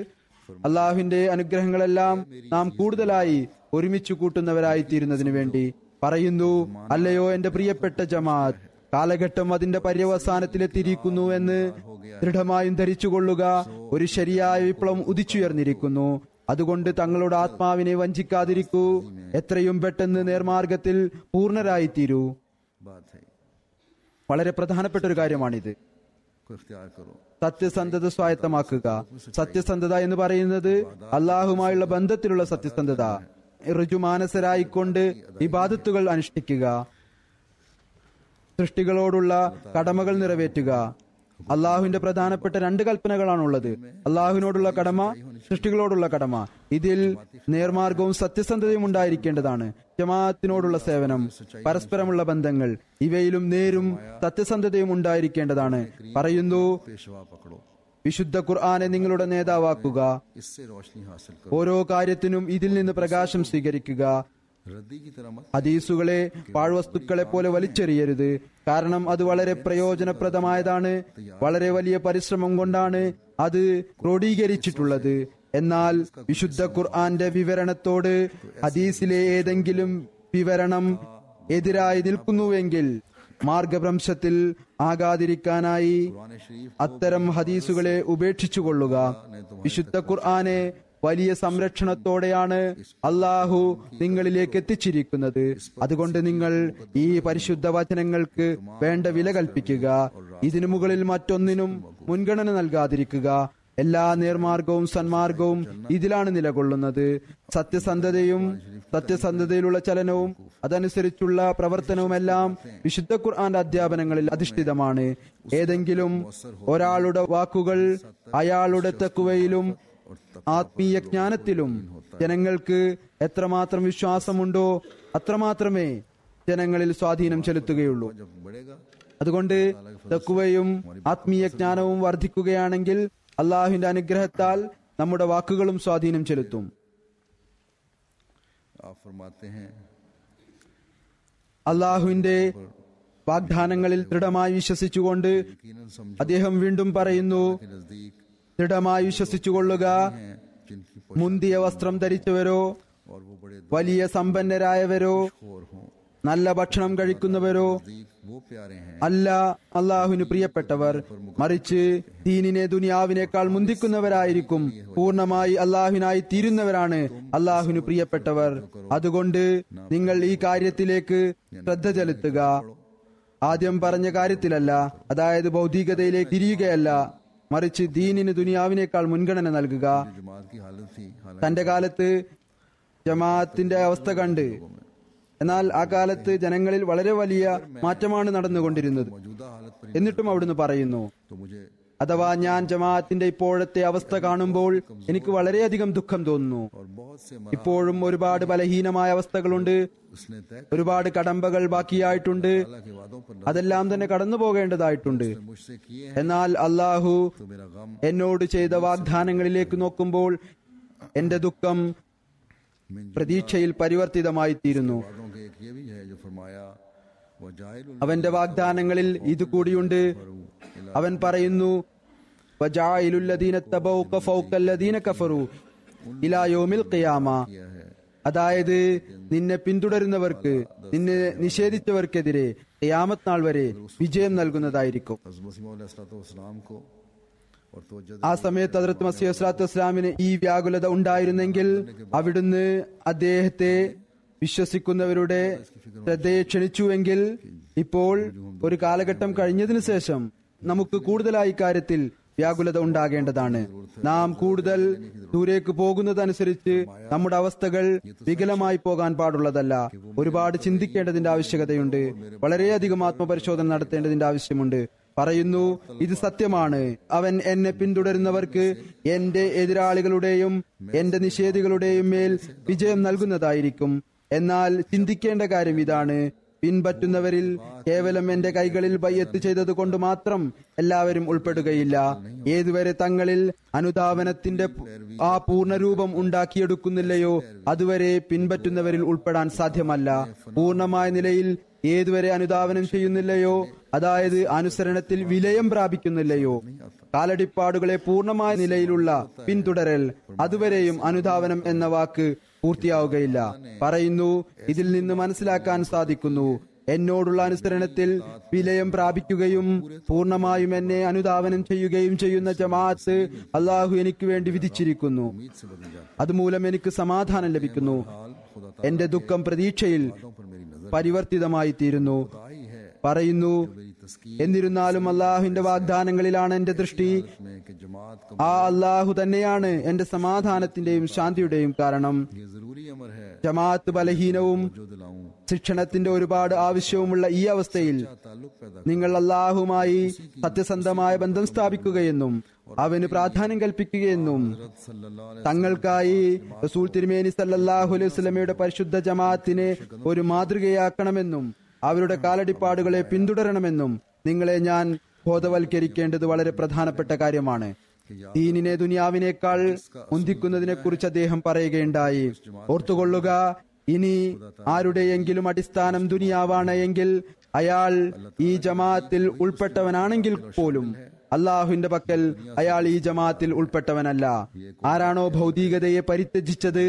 അള്ളാഹുവിന്റെ അനുഗ്രഹങ്ങളെല്ലാം നാം കൂടുതലായി ഒരുമിച്ച് കൂട്ടുന്നവരായി തീരുന്നതിനു വേണ്ടി പറയുന്നു. അല്ലയോ എന്റെ പ്രിയപ്പെട്ട ജമാഅത്ത്, കാലഘട്ടം അതിന്റെ പര്യവസാനത്തിലെത്തിയിരിക്കുന്നു എന്ന് ദൃഢമായും ധരിച്ചുകൊള്ളുക. ഒരു ശരിയായ വിപ്ലവം ഉദിച്ചുയർന്നിരിക്കുന്നു. അതുകൊണ്ട് തങ്ങളുടെ ആത്മാവിനെ വഞ്ചിക്കാതിരിക്കൂ. എത്രയും പെട്ടെന്ന് നേർമാർഗത്തിൽ പൂർണ്ണരായിത്തീരൂ. बात है, വളരെ പ്രധാനപ്പെട്ട ഒരു കാര്യമാണിത്. को इख्तियार करो, സത്യസന്ധത സ്വായത്തമാക്കുക. സത്യസന്ധത എന്ന് പറയുന്നത് അള്ളാഹുമായുള്ള ബന്ധത്തിലുള്ള സത്യസന്ധത. ഋജുമാനസരായിക്കൊണ്ട് ഇബാദത്തുകൾ അനുഷ്ഠിക്കുക, സൃഷ്ടികളോടുള്ള കടമകൾ നിറവേറ്റുക. അള്ളാഹുവിന്റെ പ്രധാനപ്പെട്ട 2 കൽപ്പനകളാണുള്ളത്. അള്ളാഹുവിനോടുള്ള കടമ, സൃഷ്ടികളോടുള്ള കടമ. ഇതിൽ നേർമാർഗവും സത്യസന്ധതയും ഉണ്ടായിരിക്കേണ്ടതാണ്. ജമാഅത്തിനോടുള്ള സേവനം, പരസ്പരമുള്ള ബന്ധങ്ങൾ, ഇവയിലും നേരും സത്യസന്ധതയും ഉണ്ടായിരിക്കേണ്ടതാണ്. പറയുന്നു, पेशवा पकड़ो, വിശുദ്ധ ഖുർആനെ നിങ്ങളുടെ നേതാവാക്കുക. इससे रोशनी हासिल करो, ഓരോ കാര്യത്തിനും ഇതിൽ നിന്ന് പ്രകാശം സ്വീകരിക്കുക. रद्दी की तरह मत ഹദീസുകളെ പാഴ്വസ്തുക്കളെ പോലെ വലിച്ചെറിയരുത്. കാരണം അത് വളരെ പ്രയോജനപ്രദമായതാണ്. വളരെ വലിയ പരിശ്രമം കൊണ്ടാണ് അത് ക്രോഡീകരിച്ചിട്ടുള്ളത്. എന്നാൽ വിശുദ്ധ ഖുർആന്റെ വിവരണത്തോട് ഹദീസിലെ ഏതെങ്കിലും വിവരണം എതിരായി നിൽക്കുന്നുവെങ്കിൽ മാർഗഭ്രംശത്തിൽ ആകാതിരിക്കാനായി कुरान शरीफ അത്തരം ഹദീസുകളെ ഉപേക്ഷിച്ചുകൊള്ളുക. വിശുദ്ധ ഖുർആനെ വലിയ സംരക്ഷണത്തോടെയാണ് അള്ളാഹു നിങ്ങളിലേക്ക് എത്തിച്ചിരിക്കുന്നത്. അതുകൊണ്ട് നിങ്ങൾ ഈ പരിശുദ്ധ വചനങ്ങൾക്ക് വേണ്ട വില കൽപ്പിക്കുക. ഇതിനു മുകളിൽ മറ്റൊന്നിനും മുൻഗണന നൽകാതിരിക്കുക. എല്ലാ നേർമാർഗവും സന്മാർഗവും ഇതിലാണ് നിലകൊള്ളുന്നത്. സത്യസന്ധതയിലുള്ള ചലനവും അതനുസരിച്ചുള്ള പ്രവർത്തനവുമെല്ലാം വിശുദ്ധ ഖുർആന്റെ അധ്യാപനങ്ങളിൽ അധിഷ്ഠിതമാണ്. ഏതെങ്കിലും ഒരാളുടെ വാക്കുകൾ അയാളുടെ തഖ്വയിലും ആത്മീയ ജ്ഞാനത്തിലും ജനങ്ങൾക്ക് എത്രമാത്രം വിശ്വാസമുണ്ടോ അത്രമാത്രമേ ജനങ്ങളിൽ സ്വാധീനം ചെലുത്തുകയുള്ളൂ. जब बढ़ेगा അതുകൊണ്ട് തഖ്വയും ആത്മീയ ജ്ഞാനവും വർദ്ധിക്കുകയാണെങ്കിൽ അള്ളാഹുവിന്റെ അനുഗ്രഹത്താൽ നമ്മുടെ വാക്കുകളും സ്വാധീനം ചെലുത്തും. आप फरमाते हैं അള്ളാഹുവിന്റെ വാഗ്ദാനങ്ങളിൽ ദൃഢമായി വിശ്വസിച്ചുകൊണ്ട് यकीनन समझो അദ്ദേഹം വീണ്ടും പറയുന്നു, के नजदीक ദൃഢമായി വിശ്വസിച്ചുകൊള്ളുക. हैं जिनकी മുന്തിയ വസ്ത്രം ധരിച്ചവരോ और वो बड़े വലിയ സമ്പന്നരായവരോ खोर हों, നല്ല ഭക്ഷണം കഴിക്കുന്നവരോ नजदीक वो प्यारे हैं അല്ല അള്ളാഹുവിന് പ്രിയപ്പെട്ടവർ, മറിച്ച് ദീനിനെ ദുനിയാവിനേക്കാൾ മുന്തിക്കുന്നവരായിരിക്കും. പൂർണ്ണമായി അള്ളാഹുവിനായി തീരുന്നവരാണ് അള്ളാഹുവിന് പ്രിയപ്പെട്ടവർ. അതുകൊണ്ട് നിങ്ങൾ ഈ കാര്യത്തിലേക്ക് ശ്രദ്ധ ചെലുത്തുക. ആദ്യം പറഞ്ഞ കാര്യത്തിലല്ല, അതായത് ഭൗതികതയിലേക്ക് തിരിയുകയല്ല, മറിച്ച് ദീനിന് ദുനിയാവിനേക്കാൾ മുൻഗണന നൽകുക. जमात की हालत थी, हालांकि തന്റെ കാലത്ത് ജമാഅത്തിന്റെ അവസ്ഥ കണ്ട്, എന്നാൽ ആ കാലത്ത് ജനങ്ങളിൽ വളരെ വലിയ മാറ്റമാണ് നടന്നുകൊണ്ടിരുന്നത്. मौजूदा हालत पर എന്നിട്ടും അവിടുന്ന് പറയുന്നു, तो मुझे അഥവാ ഞാൻ ജമാഅത്തിന്റെ ഇപ്പോഴത്തെ അവസ്ഥ കാണുമ്പോൾ എനിക്ക് വളരെയധികം ദുഃഖം തോന്നുന്നു. और बहुत से ഇപ്പോഴും ഒരുപാട് ബലഹീനമായ അവസ്ഥകളുണ്ട്, उसने तय ഒരുപാട് കടമ്പകൾ ബാക്കിയായിട്ടുണ്ട്. अल्लाह के वादों पर അതെല്ലാം തന്നെ കടന്നു പോകേണ്ടതായിട്ടുണ്ട്. मुझसे किए हैं എന്നാൽ അള്ളാഹു तो मेरा गम എന്നോട് ചെയ്ത വാഗ്ദാനങ്ങളിലേക്ക് നോക്കുമ്പോൾ എന്റെ ദുഃഖം പ്രതീക്ഷയിൽ പരിവർത്തിതമായി തീരുന്നു. वादों के एक ये भी है जो फरमाया वो जाइल അവന്റെ വാഗ്ദാനങ്ങളിൽ ഇത് കൂടിയുണ്ട്. അവൻ പറയുന്നു, വജാഇലുല്ലദീന തബൗക ഫൗകല്ലദീന കഫറു ഇലാ യൗമിൽ ഖിയാമ. അതായത് നിന്നെ പിന്തുടരുന്നവർക്ക്, നിന്നെ നിഷേധിച്ചവർക്കെതിരെ ഖിയാമത്ത് നാൾ വരെ വിജയം നൽകുന്നതായിരിക്കും. वसलाम को और तवज्जो ആ സമയത്ത് ഹദ്റത്ത് മസീഹ് സ്വല്ലല്ലാഹു അലൈഹി വസല്ലമിന് ഈ വ്യാകുലത ഉണ്ടായിരുന്നെങ്കിൽ അവിടുന്ന് അദ്ദേഹത്തെ വിശ്വസിക്കുന്നവരുടെ ശ്രദ്ധയെ ക്ഷണിച്ചുവെങ്കിൽ ഇപ്പോൾ ഒരു കാലഘട്ടം കഴിഞ്ഞതിനു ശേഷം നമുക്ക് കൂടുതലായി കാര്യത്തിൽ വ്യാകുലത ഉണ്ടാകേണ്ടതാണ്. നാം കൂടുതൽ ദൂരേക്ക് പോകുന്നതനുസരിച്ച് നമ്മുടെ അവസ്ഥകൾ വികലമായി പോകാൻ പാടുള്ളതല്ല. ഒരുപാട് ചിന്തിക്കേണ്ടതിന്റെ ആവശ്യകതയുണ്ട്. വളരെയധികം ആത്മപരിശോധന നടത്തേണ്ടതിന്റെ ആവശ്യമുണ്ട്. പറയുന്നു, ഇത് സത്യമാണ്. അവൻ എന്നെ പിന്തുടരുന്നവർക്ക് എന്റെ എതിരാളികളുടെയും എന്റെ നിഷേധികളുടെയും മേൽ വിജയം നൽകുന്നതായിരിക്കും. എന്നാൽ ചിന്തിക്കേണ്ട കാര്യം ഇതാണ്, പിൻപറ്റുന്നവരിൽ കേവലം എന്റെ കൈകളിൽ ബയ്യത്ത് ചെയ്തത് കൊണ്ട് മാത്രം എല്ലാവരും ഉൾപ്പെടുകയില്ല. ഏതുവരെ തങ്ങളിൽ അനുധാവനത്തിന്റെ ആ പൂർണ്ണരൂപം ഉണ്ടാക്കിയെടുക്കുന്നില്ലയോ അതുവരെ പിൻപറ്റുന്നവരിൽ ഉൾപ്പെടാൻ സാധ്യമല്ല. പൂർണ്ണമായ നിലയിൽ ഏതുവരെ അനുധാവനം ചെയ്യുന്നില്ലയോ, അതായത് അനുസരണത്തിൽ വിലയം പ്രാപിക്കുന്നില്ലയോ, കാലടിപ്പാടുകളെ പൂർണ്ണമായ നിലയിലുള്ള പിന്തുടരൽ, അതുവരെയും അനുധാവനം എന്ന വാക്ക് പൂർത്തിയാവുകയില്ല. പറയുന്നു, ഇതിൽ നിന്ന് മനസ്സിലാക്കാൻ സാധിക്കുന്നു, എന്നോടുള്ള അനുസരണത്തിൽ വിലയം പ്രാപിക്കുകയും പൂർണ്ണമായും എന്നെ അനുധാവനം ചെയ്യുകയും ചെയ്യുന്ന ജമാഅത്ത് അള്ളാഹു എനിക്ക് വേണ്ടി വിധിച്ചിരിക്കുന്നു. അതുമൂലം എനിക്ക് സമാധാനം ലഭിക്കുന്നു. എന്റെ ദുഃഖം പ്രതീക്ഷയിൽ പരിവർത്തിതമായി തീരുന്നു. പറയുന്നു, എന്നിരുന്നാലും അള്ളാഹുവിന്റെ വാഗ്ദാനങ്ങളിലാണ് എന്റെ ദൃഷ്ടി. ആ അള്ളാഹു തന്നെയാണ് എന്റെ സമാധാനത്തിന്റെയും ശാന്തിയുടെയും കാരണം. ജമാഅത്ത് ബലഹീനവും ശിക്ഷണത്തിന്റെ ഒരുപാട് ആവശ്യവുമുള്ള ഈ അവസ്ഥയിൽ നിങ്ങൾ അള്ളാഹുമായി സത്യസന്ധമായ ബന്ധം സ്ഥാപിക്കുകയെന്നും അവന് പ്രാധാന്യം കൽപ്പിക്കുകയെന്നും തങ്ങൾക്കായി റസൂൽ തിരുമേനി സല്ലല്ലാഹു അലൈഹി വസല്ലമയുടെ പരിശുദ്ധ ജമാഅത്തിനെ ഒരു മാതൃകയാക്കണമെന്നും അവരുടെ കാലടിപ്പാടുകളെ പിന്തുടരണമെന്നും നിങ്ങളെ ഞാൻ ബോധവൽക്കരിക്കേണ്ടത് വളരെ പ്രധാനപ്പെട്ട കാര്യമാണ്. ദീനിനെ ദുനിയാവിനേക്കാൾ മുന്തിക്കുന്നതിനെ കുറിച്ച് അദ്ദേഹം പറയുകയുണ്ടായി. ഓർത്തുകൊള്ളുക, ഇനി ആരുടെയെങ്കിലും അടിസ്ഥാനം ദുനിയാവാണ് എങ്കിൽ അയാൾ ഈ ജമാഅത്തിൽ ഉൾപ്പെട്ടവനാണെങ്കിൽ പോലും അള്ളാഹുവിന്റെ പക്കൽ അയാൾ ഈ ജമാഅത്തിൽ ഉൾപ്പെട്ടവനല്ല. ആരാണോ ഭൗതികതയെ പരിത്യജിച്ചത്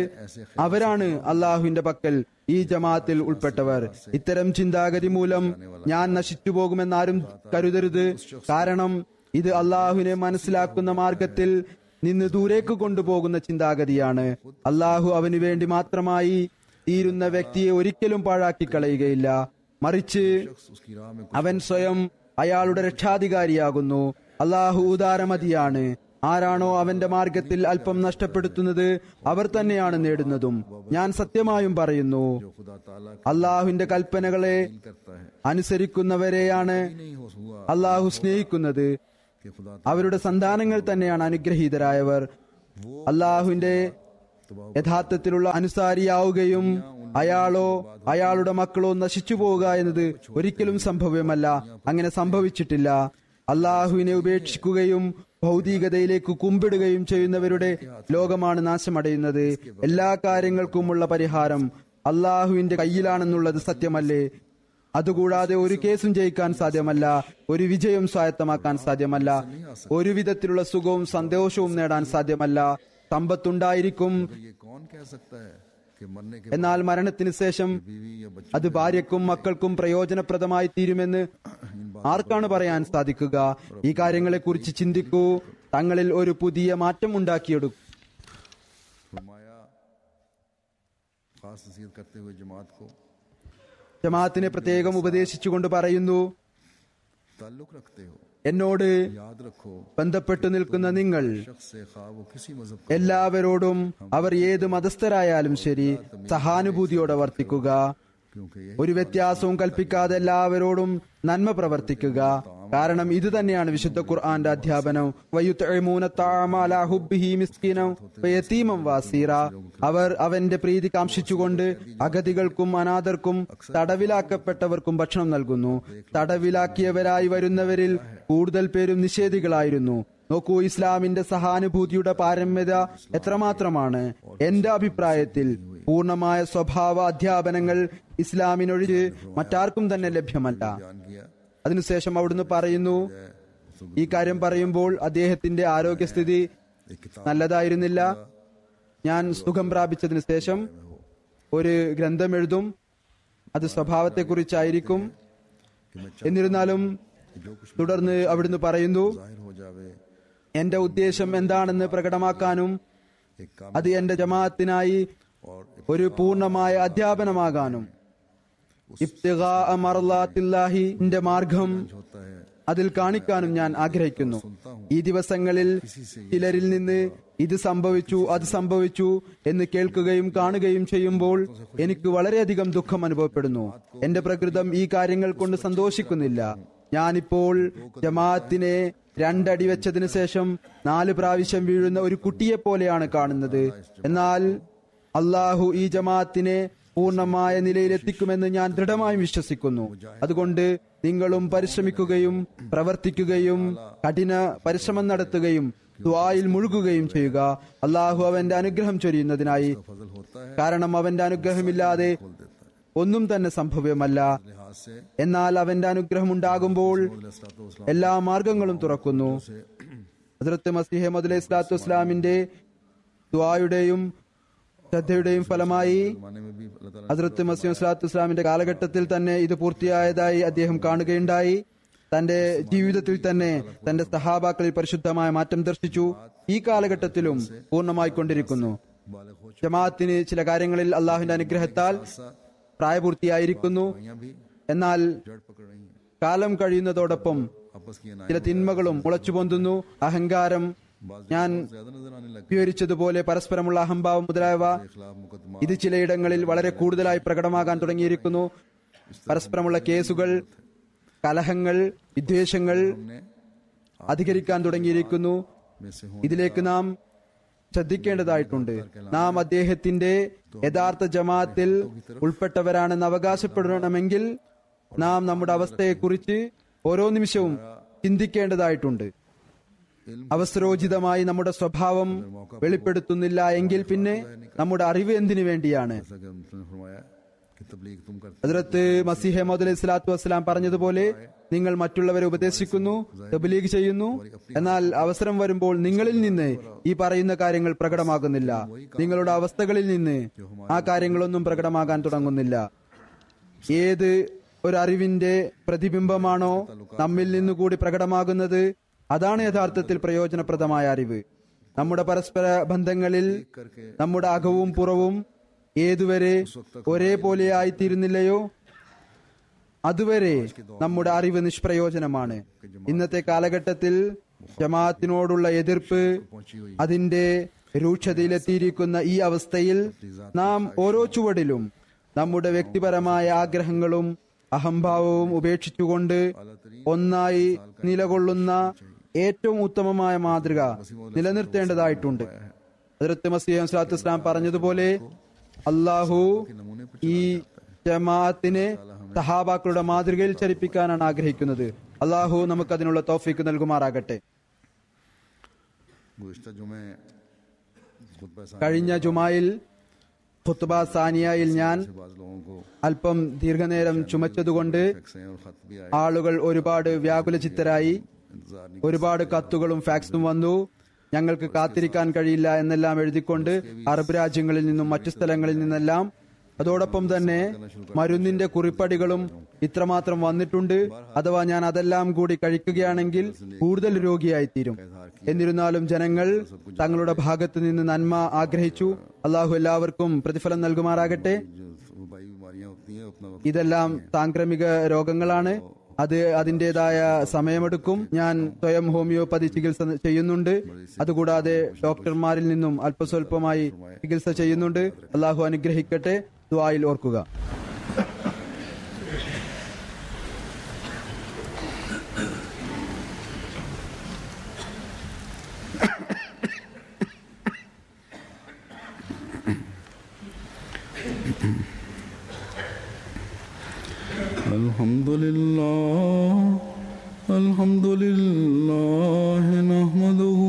അവരാണ് അള്ളാഹുവിന്റെ പക്കൽ ഈ ജമാഅത്തിൽ ഉൾപ്പെട്ടവർ. ഇത്തരം ചിന്താഗതി മൂലം ഞാൻ നശിച്ചു പോകുമെന്നാരും കരുതരുത്. കാരണം ഇത് അള്ളാഹുവിനെ മനസ്സിലാക്കുന്ന മാർഗത്തിൽ നിന്ന് ദൂരേക്ക് കൊണ്ടുപോകുന്ന ചിന്താഗതിയാണ്. അള്ളാഹു അവന് വേണ്ടി മാത്രമായി തീരുന്ന വ്യക്തിയെ ഒരിക്കലും പാഴാക്കി കളയുകയില്ല. മറിച്ച് അവൻ സ്വയം അയാളുടെ രക്ഷാധികാരിയാകുന്നു. അള്ളാഹു ഉദാരമതിയാണ്. ആരാണോ അവന്റെ മാർഗത്തിൽ അല്പം നഷ്ടപ്പെടുത്തുന്നത് അവർ തന്നെയാണ് നേടുന്നതും. ഞാൻ സത്യമായും പറയുന്നു, അള്ളാഹുവിന്റെ കൽപ്പനകളെ അനുസരിക്കുന്നവരെയാണ് അള്ളാഹു സ്നേഹിക്കുന്നത്. അവരുടെ സന്താനങ്ങൾ തന്നെയാണ് അനുഗ്രഹീതരായവർ. അള്ളാഹുവിന്റെ യഥാർത്ഥത്തിലുള്ള അനുസാരിയാവുകയും അയാളോ അയാളുടെ മക്കളോ നശിച്ചു പോവുക എന്നത് ഒരിക്കലും സംഭവ്യമല്ല. അങ്ങനെ സംഭവിച്ചിട്ടില്ല. അള്ളാഹുവിനെ ഉപേക്ഷിക്കുകയും ഭൗതികതയിലേക്ക് കുമ്പിടുകയും ചെയ്യുന്നവരുടെ ലോകമാണ് നാശമടയുന്നത്. എല്ലാ കാര്യങ്ങൾക്കുമുള്ള പരിഹാരം അള്ളാഹുവിന്റെ കയ്യിലാണെന്നുള്ളത് സത്യമല്ലേ? അതുകൂടാതെ ഒരു കേസും ജയിക്കാൻ സാധ്യമല്ല, ഒരു വിജയം സ്വായത്തമാക്കാൻ സാധ്യമല്ല, ഒരു വിധത്തിലുള്ള സുഖവും സന്തോഷവും നേടാൻ സാധ്യമല്ല. സമ്പത്തുണ്ടായിരിക്കും, എന്നാൽ മരണത്തിന് ശേഷം അത് ഭാര്യക്കും മക്കൾക്കും പ്രയോജനപ്രദമായി തീരുമെന്ന് ആർക്കാണ് പറയാൻ സാധിക്കുക? ഈ കാര്യങ്ങളെക്കുറിച്ച് ചിന്തിക്കൂ. തങ്ങളിൽ ഒരു പുതിയ മാറ്റം ഉണ്ടാക്കിയെടുക്കും. ജമാഅത്തിനെ പ്രത്യേകം ഉപദേശിച്ചുകൊണ്ട് പറയുന്നു, എന്നോട് ബന്ധപ്പെട്ടു നിൽക്കുന്ന നിങ്ങൾ എല്ലാവരോടും അവർ ഏത് മതസ്ഥരായാലും ശരി സഹാനുഭൂതിയോടെ വർത്തിക്കുക. क्योंकि यही ഒരു വ്യത്യാസവും കൽപ്പിക്കാതെ എല്ലാവരോടും നന്മ പ്രവർത്തിക്കുക. കാരണം ഇത് തന്നെയാണ് വിശുദ്ധ ഖുർആന്റെ അധ്യാപനം. വയുത്ഇമൂന തഅമ അലാ ഹുബ്ബിഹി മിസ്കീനൻ വയതീമൻ വഅസീറ. അവർ അവന്റെ പ്രീതി കാംക്ഷിച്ചുകൊണ്ട് അഗതികൾക്കും അനാഥർക്കും തടവിലാക്കപ്പെട്ടവർക്കും ഭക്ഷണം നൽകുന്നു. തടവിലാക്കിയവരായി വരുന്നവരിൽ കൂടുതൽ പേരും നിഷേധികളായിരുന്നു. നോക്കൂ, ഇസ്ലാമിന്റെ സഹാനുഭൂതിയുടെ പാരമ്യത എത്രമാത്രമാണ്. എന്റെ അഭിപ്രായത്തിൽ പൂർണ്ണമായ സ്വഭാവ അധ്യാപനങ്ങൾ ഇസ്ലാമിനൊഴിച്ച് മറ്റാർക്കും തന്നെ ലഭ്യമല്ല. അതിനുശേഷം അവിടുന്ന് പറയുന്നു, ഈ കാര്യം പറയുമ്പോൾ അദ്ദേഹത്തിന്റെ ആരോഗ്യസ്ഥിതി നല്ലതായിരുന്നില്ല. ഞാൻ സുഖം പ്രാപിച്ചതിന് ശേഷം ഒരു ഗ്രന്ഥം എഴുതും, അത് സ്വഭാവത്തെക്കുറിച്ചായിരിക്കും. എന്നിരുന്നാലും തുടർന്ന് അവിടുന്ന് പറയുന്നു, എന്റെ ഉദ്ദേശം എന്താണെന്ന് പ്രകടമാക്കാനും അത് എന്റെ ജമാഅത്തിനായി ഒരു പൂർണ്ണമായ അധ്യാപനമാകാനും ഇബ്തിഗാഅ മർളാത്തില്ലാഹിന്റെ മാർഗം അതിൽ കാണിക്കാനും ഞാൻ ആഗ്രഹിക്കുന്നു. ഈ ദിവസങ്ങളിൽ ചിലരിൽ നിന്ന് ഇത് സംഭവിച്ചു അത് സംഭവിച്ചു എന്ന് കേൾക്കുകയും കാണുകയും ചെയ്യുമ്പോൾ എനിക്ക് വളരെയധികം ദുഃഖം അനുഭവപ്പെടുന്നു. എന്റെ പ്രകൃതം ഈ കാര്യങ്ങൾ കൊണ്ട് സന്തോഷിക്കുന്നില്ല. ഞാനിപ്പോൾ ജമാഅത്തിനെ 2 അടി വെച്ചതിന് ശേഷം 4 പ്രാവശ്യം വീഴുന്ന ഒരു കുട്ടിയെ പോലെയാണ് കാണുന്നത്. എന്നാൽ അള്ളാഹു ഈ ജമാഅത്തിനെ പൂർണ്ണമായ നിലയിലെത്തിക്കുമെന്ന് ഞാൻ ദൃഢമായും വിശ്വസിക്കുന്നു. അതുകൊണ്ട് നിങ്ങളും പരിശ്രമിക്കുകയും പ്രവർത്തിക്കുകയും കഠിന പരിശ്രമം നടത്തുകയും ദുആയിൽ മുഴുകുകയും ചെയ്യുക, അള്ളാഹു അവന്റെ അനുഗ്രഹം ചൊരിയുന്നതിനായി. കാരണം അവന്റെ അനുഗ്രഹമില്ലാതെ ഒന്നും തന്നെ സംഭവ്യമല്ല. എന്നാൽ അവന്റെ അനുഗ്രഹം ഉണ്ടാകുമ്പോൾ എല്ലാ മാർഗങ്ങളും തുറക്കുന്നു. ഹസ്രത്ത് മസീഹ് മൗഊദ് അലൈഹി സ്വലാത്തു വസ്സലാമിന്റെ ദുആയുടെയും ശ്രദ്ധയുടെയും ഫലമായി ഹസ്രത്ത് മസീഹ് സ്വലാത്തു വസ്സലാമിന്റെ കാലഘട്ടത്തിൽ തന്നെ ഇത് പൂർത്തിയായതായി അദ്ദേഹം കാണുകയുണ്ടായി. തന്റെ ജീവിതത്തിൽ തന്നെ തന്റെ സഹാബാക്കളിൽ പരിശുദ്ധമായ മാറ്റം ദർശിച്ചു. ഈ കാലഘട്ടത്തിലും പൂർണ്ണമായിക്കൊണ്ടിരിക്കുന്നു. ജമാഅത്തിന് ചില കാര്യങ്ങളിൽ അള്ളാഹുവിന്റെ അനുഗ്രഹത്താൽ പ്രായപൂർത്തിയായിരിക്കുന്നു. എന്നാൽ കാലം കഴിയുന്നതോടൊപ്പം ചില തിന്മകളും മുളച്ചു പൊന്തുന്നു. അഹങ്കാരം, ഞാൻ വിവരിച്ചതുപോലെ പരസ്പരമുള്ള അഹംഭാവം മുതലായവ ഇത് ചിലയിടങ്ങളിൽ വളരെ കൂടുതലായി പ്രകടമാകാൻ തുടങ്ങിയിരിക്കുന്നു. പരസ്പരമുള്ള കേസുകൾ, കലഹങ്ങൾ, വിദ്വേഷങ്ങൾ അധികരിക്കാൻ തുടങ്ങിയിരിക്കുന്നു. ഇതിലേക്ക് നാം ശ്രദ്ധിക്കേണ്ടതായിട്ടുണ്ട്. നാം അദ്ദേഹത്തിന്റെ യഥാർത്ഥ ജമാഅത്തിൽ ഉൾപ്പെട്ടവരാണെന്ന് അവകാശപ്പെടണമെങ്കിൽ നാം നമ്മുടെ അവസ്ഥയെക്കുറിച്ച് ഓരോ നിമിഷവും ചിന്തിക്കേണ്ടതായിട്ടുണ്ട്. അവസരോചിതമായി നമ്മുടെ സ്വഭാവം വെളിപ്പെടുത്തുന്നില്ല എങ്കിൽ പിന്നെ നമ്മുടെ അറിവ് എന്തിനു വേണ്ടിയാണ്? ഹദ്റത്ത് മസീഹ് മൗഊദ് അലൈഹി സ്വലാത്തു വസ്സലാം പറഞ്ഞതുപോലെ, നിങ്ങൾ മറ്റുള്ളവരെ ഉപദേശിക്കുന്നു, തബ്ലീഗ് ചെയ്യുന്നു, എന്നാൽ അവസരം വരുമ്പോൾ നിങ്ങളിൽ നിന്ന് ഈ പറയുന്ന കാര്യങ്ങൾ പ്രകടമാകുന്നില്ല. നിങ്ങളുടെ അവസ്ഥകളിൽ നിന്ന് ആ കാര്യങ്ങളൊന്നും പ്രകടമാകാൻ തുടങ്ങുന്നില്ല. ഏത് ഒരു അറിവിന്റെ പ്രതിബിംബമാണോ നമ്മിൽ നിന്നുകൂടി പ്രകടമാകുന്നത്, അതാണ് യഥാർത്ഥത്തിൽ പ്രയോജനപ്രദമായ അറിവ്. നമ്മുടെ പരസ്പര ബന്ധങ്ങളിൽ നമ്മുടെ അകവും പുറവും ഏതുവരെ ഒരേപോലെ ആയിത്തീരുന്നില്ലയോ അതുവരെ നമ്മുടെ അറിവ് നിഷ്പ്രയോജനമാണ്. ഇന്നത്തെ കാലഘട്ടത്തിൽ ജമാഅത്തിനോടുള്ള എതിർപ്പ് അതിന്റെ രൂക്ഷതയിലെത്തിയിരിക്കുന്ന ഈ അവസ്ഥയിൽ നാം ഓരോ ചുവടിലും നമ്മുടെ വ്യക്തിപരമായ ആഗ്രഹങ്ങളും അഹംഭാവവും ഉപേക്ഷിച്ചുകൊണ്ട് ഒന്നായി നിലകൊള്ളുന്ന ഏറ്റവും ഉത്തമമായ മാതൃക നിലനിർത്തേണ്ടതായിട്ടുണ്ട്. ഹദ്റത്ത് മസീഹ് സ്വല്ലല്ലാഹു അലൈഹി വസല്ലം പറഞ്ഞതുപോലെ, അള്ളാഹു ഈ ജമാഅത്തിനെ സഹാബാക്കളുടെ മാതൃകയിൽ ചലിപ്പിക്കാനാണ് ആഗ്രഹിക്കുന്നത്. അള്ളാഹു നമുക്ക് അതിനുള്ള തൗഫീക്ക് നൽകുമാറാകട്ടെ. കഴിഞ്ഞ ജുമായിൽ ഖുത്ബ സാനിയയിൽ ഞാൻ അല്പം ദീർഘനേരം ചുമച്ചതുകൊണ്ട് ആളുകൾ ഒരുപാട് വ്യാകുലചിത്തരായി. ഒരുപാട് കത്തുകളും ഫാക്സും വന്നു. ഞങ്ങൾക്ക് കാത്തിരിക്കാൻ കഴിയില്ല എന്നെല്ലാം എഴുതിക്കൊണ്ട് അറബ് രാജ്യങ്ങളിൽ നിന്നും മറ്റു സ്ഥലങ്ങളിൽ നിന്നെല്ലാം. അതോടൊപ്പം തന്നെ മരുന്നിന്റെ കുറിപ്പടികളും ഇത്രമാത്രം വന്നിട്ടുണ്ട്. അഥവാ ഞാൻ അതെല്ലാം കൂടി കഴിക്കുകയാണെങ്കിൽ കൂടുതൽ രോഗിയായിത്തീരും. എന്നിരുന്നാലും ജനങ്ങൾ തങ്ങളുടെ ഭാഗത്ത് നിന്ന് നന്മ ആഗ്രഹിച്ചു. അള്ളാഹു എല്ലാവർക്കും പ്രതിഫലം നൽകുമാറാകട്ടെ. ഇതെല്ലാം സാംക്രമിക രോഗങ്ങളാണ്. അത് അതിൻ്റെതായ സമയമെടുക്കും. ഞാൻ സ്വയം ഹോമിയോപ്പതി ചികിത്സ ചെയ്യുന്നുണ്ട്. അതുകൂടാതെ ഡോക്ടർമാരിൽ നിന്നും അല്പസ്വല്പമായി ചികിത്സ ചെയ്യുന്നുണ്ട്. അള്ളാഹു അനുഗ്രഹിക്കട്ടെ. ദുആയിൽ ഓർക്കുക. الحمد لله نحمده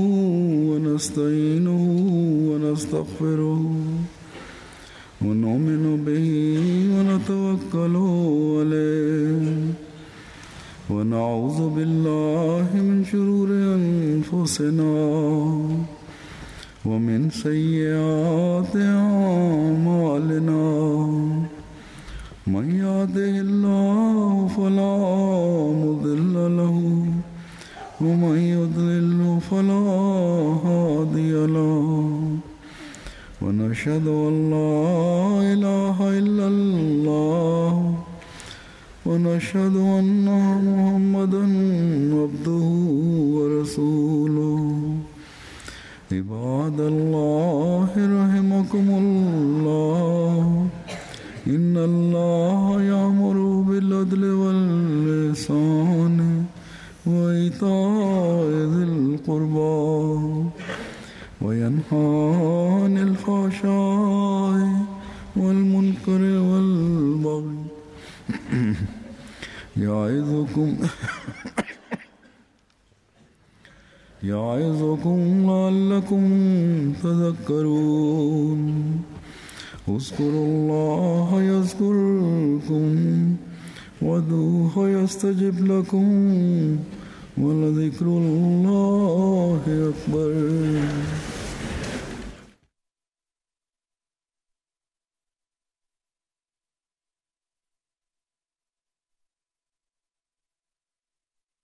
ونستعينه ونستغفره ونؤمن به ونتوكل عليه ونعوذ بالله من شرور أنفسنا ومن سيئات أعمالنا من يهده الله فلا مضل له ومن يضلل فلا هادي له ونشهد أن لا إله إلا الله ونشهد أن محمدا عبده ورسوله عباد الله رحمكم الله إن الله يأمر بالعدل والإحسان وإيتاء ذي القربى وينهى عن الفحشاء والمنكر والبغي يعظكم لعلكم تذكرون اذكروا الله يذكركم وادعوه يستجب لكم ولذكر الله أكبر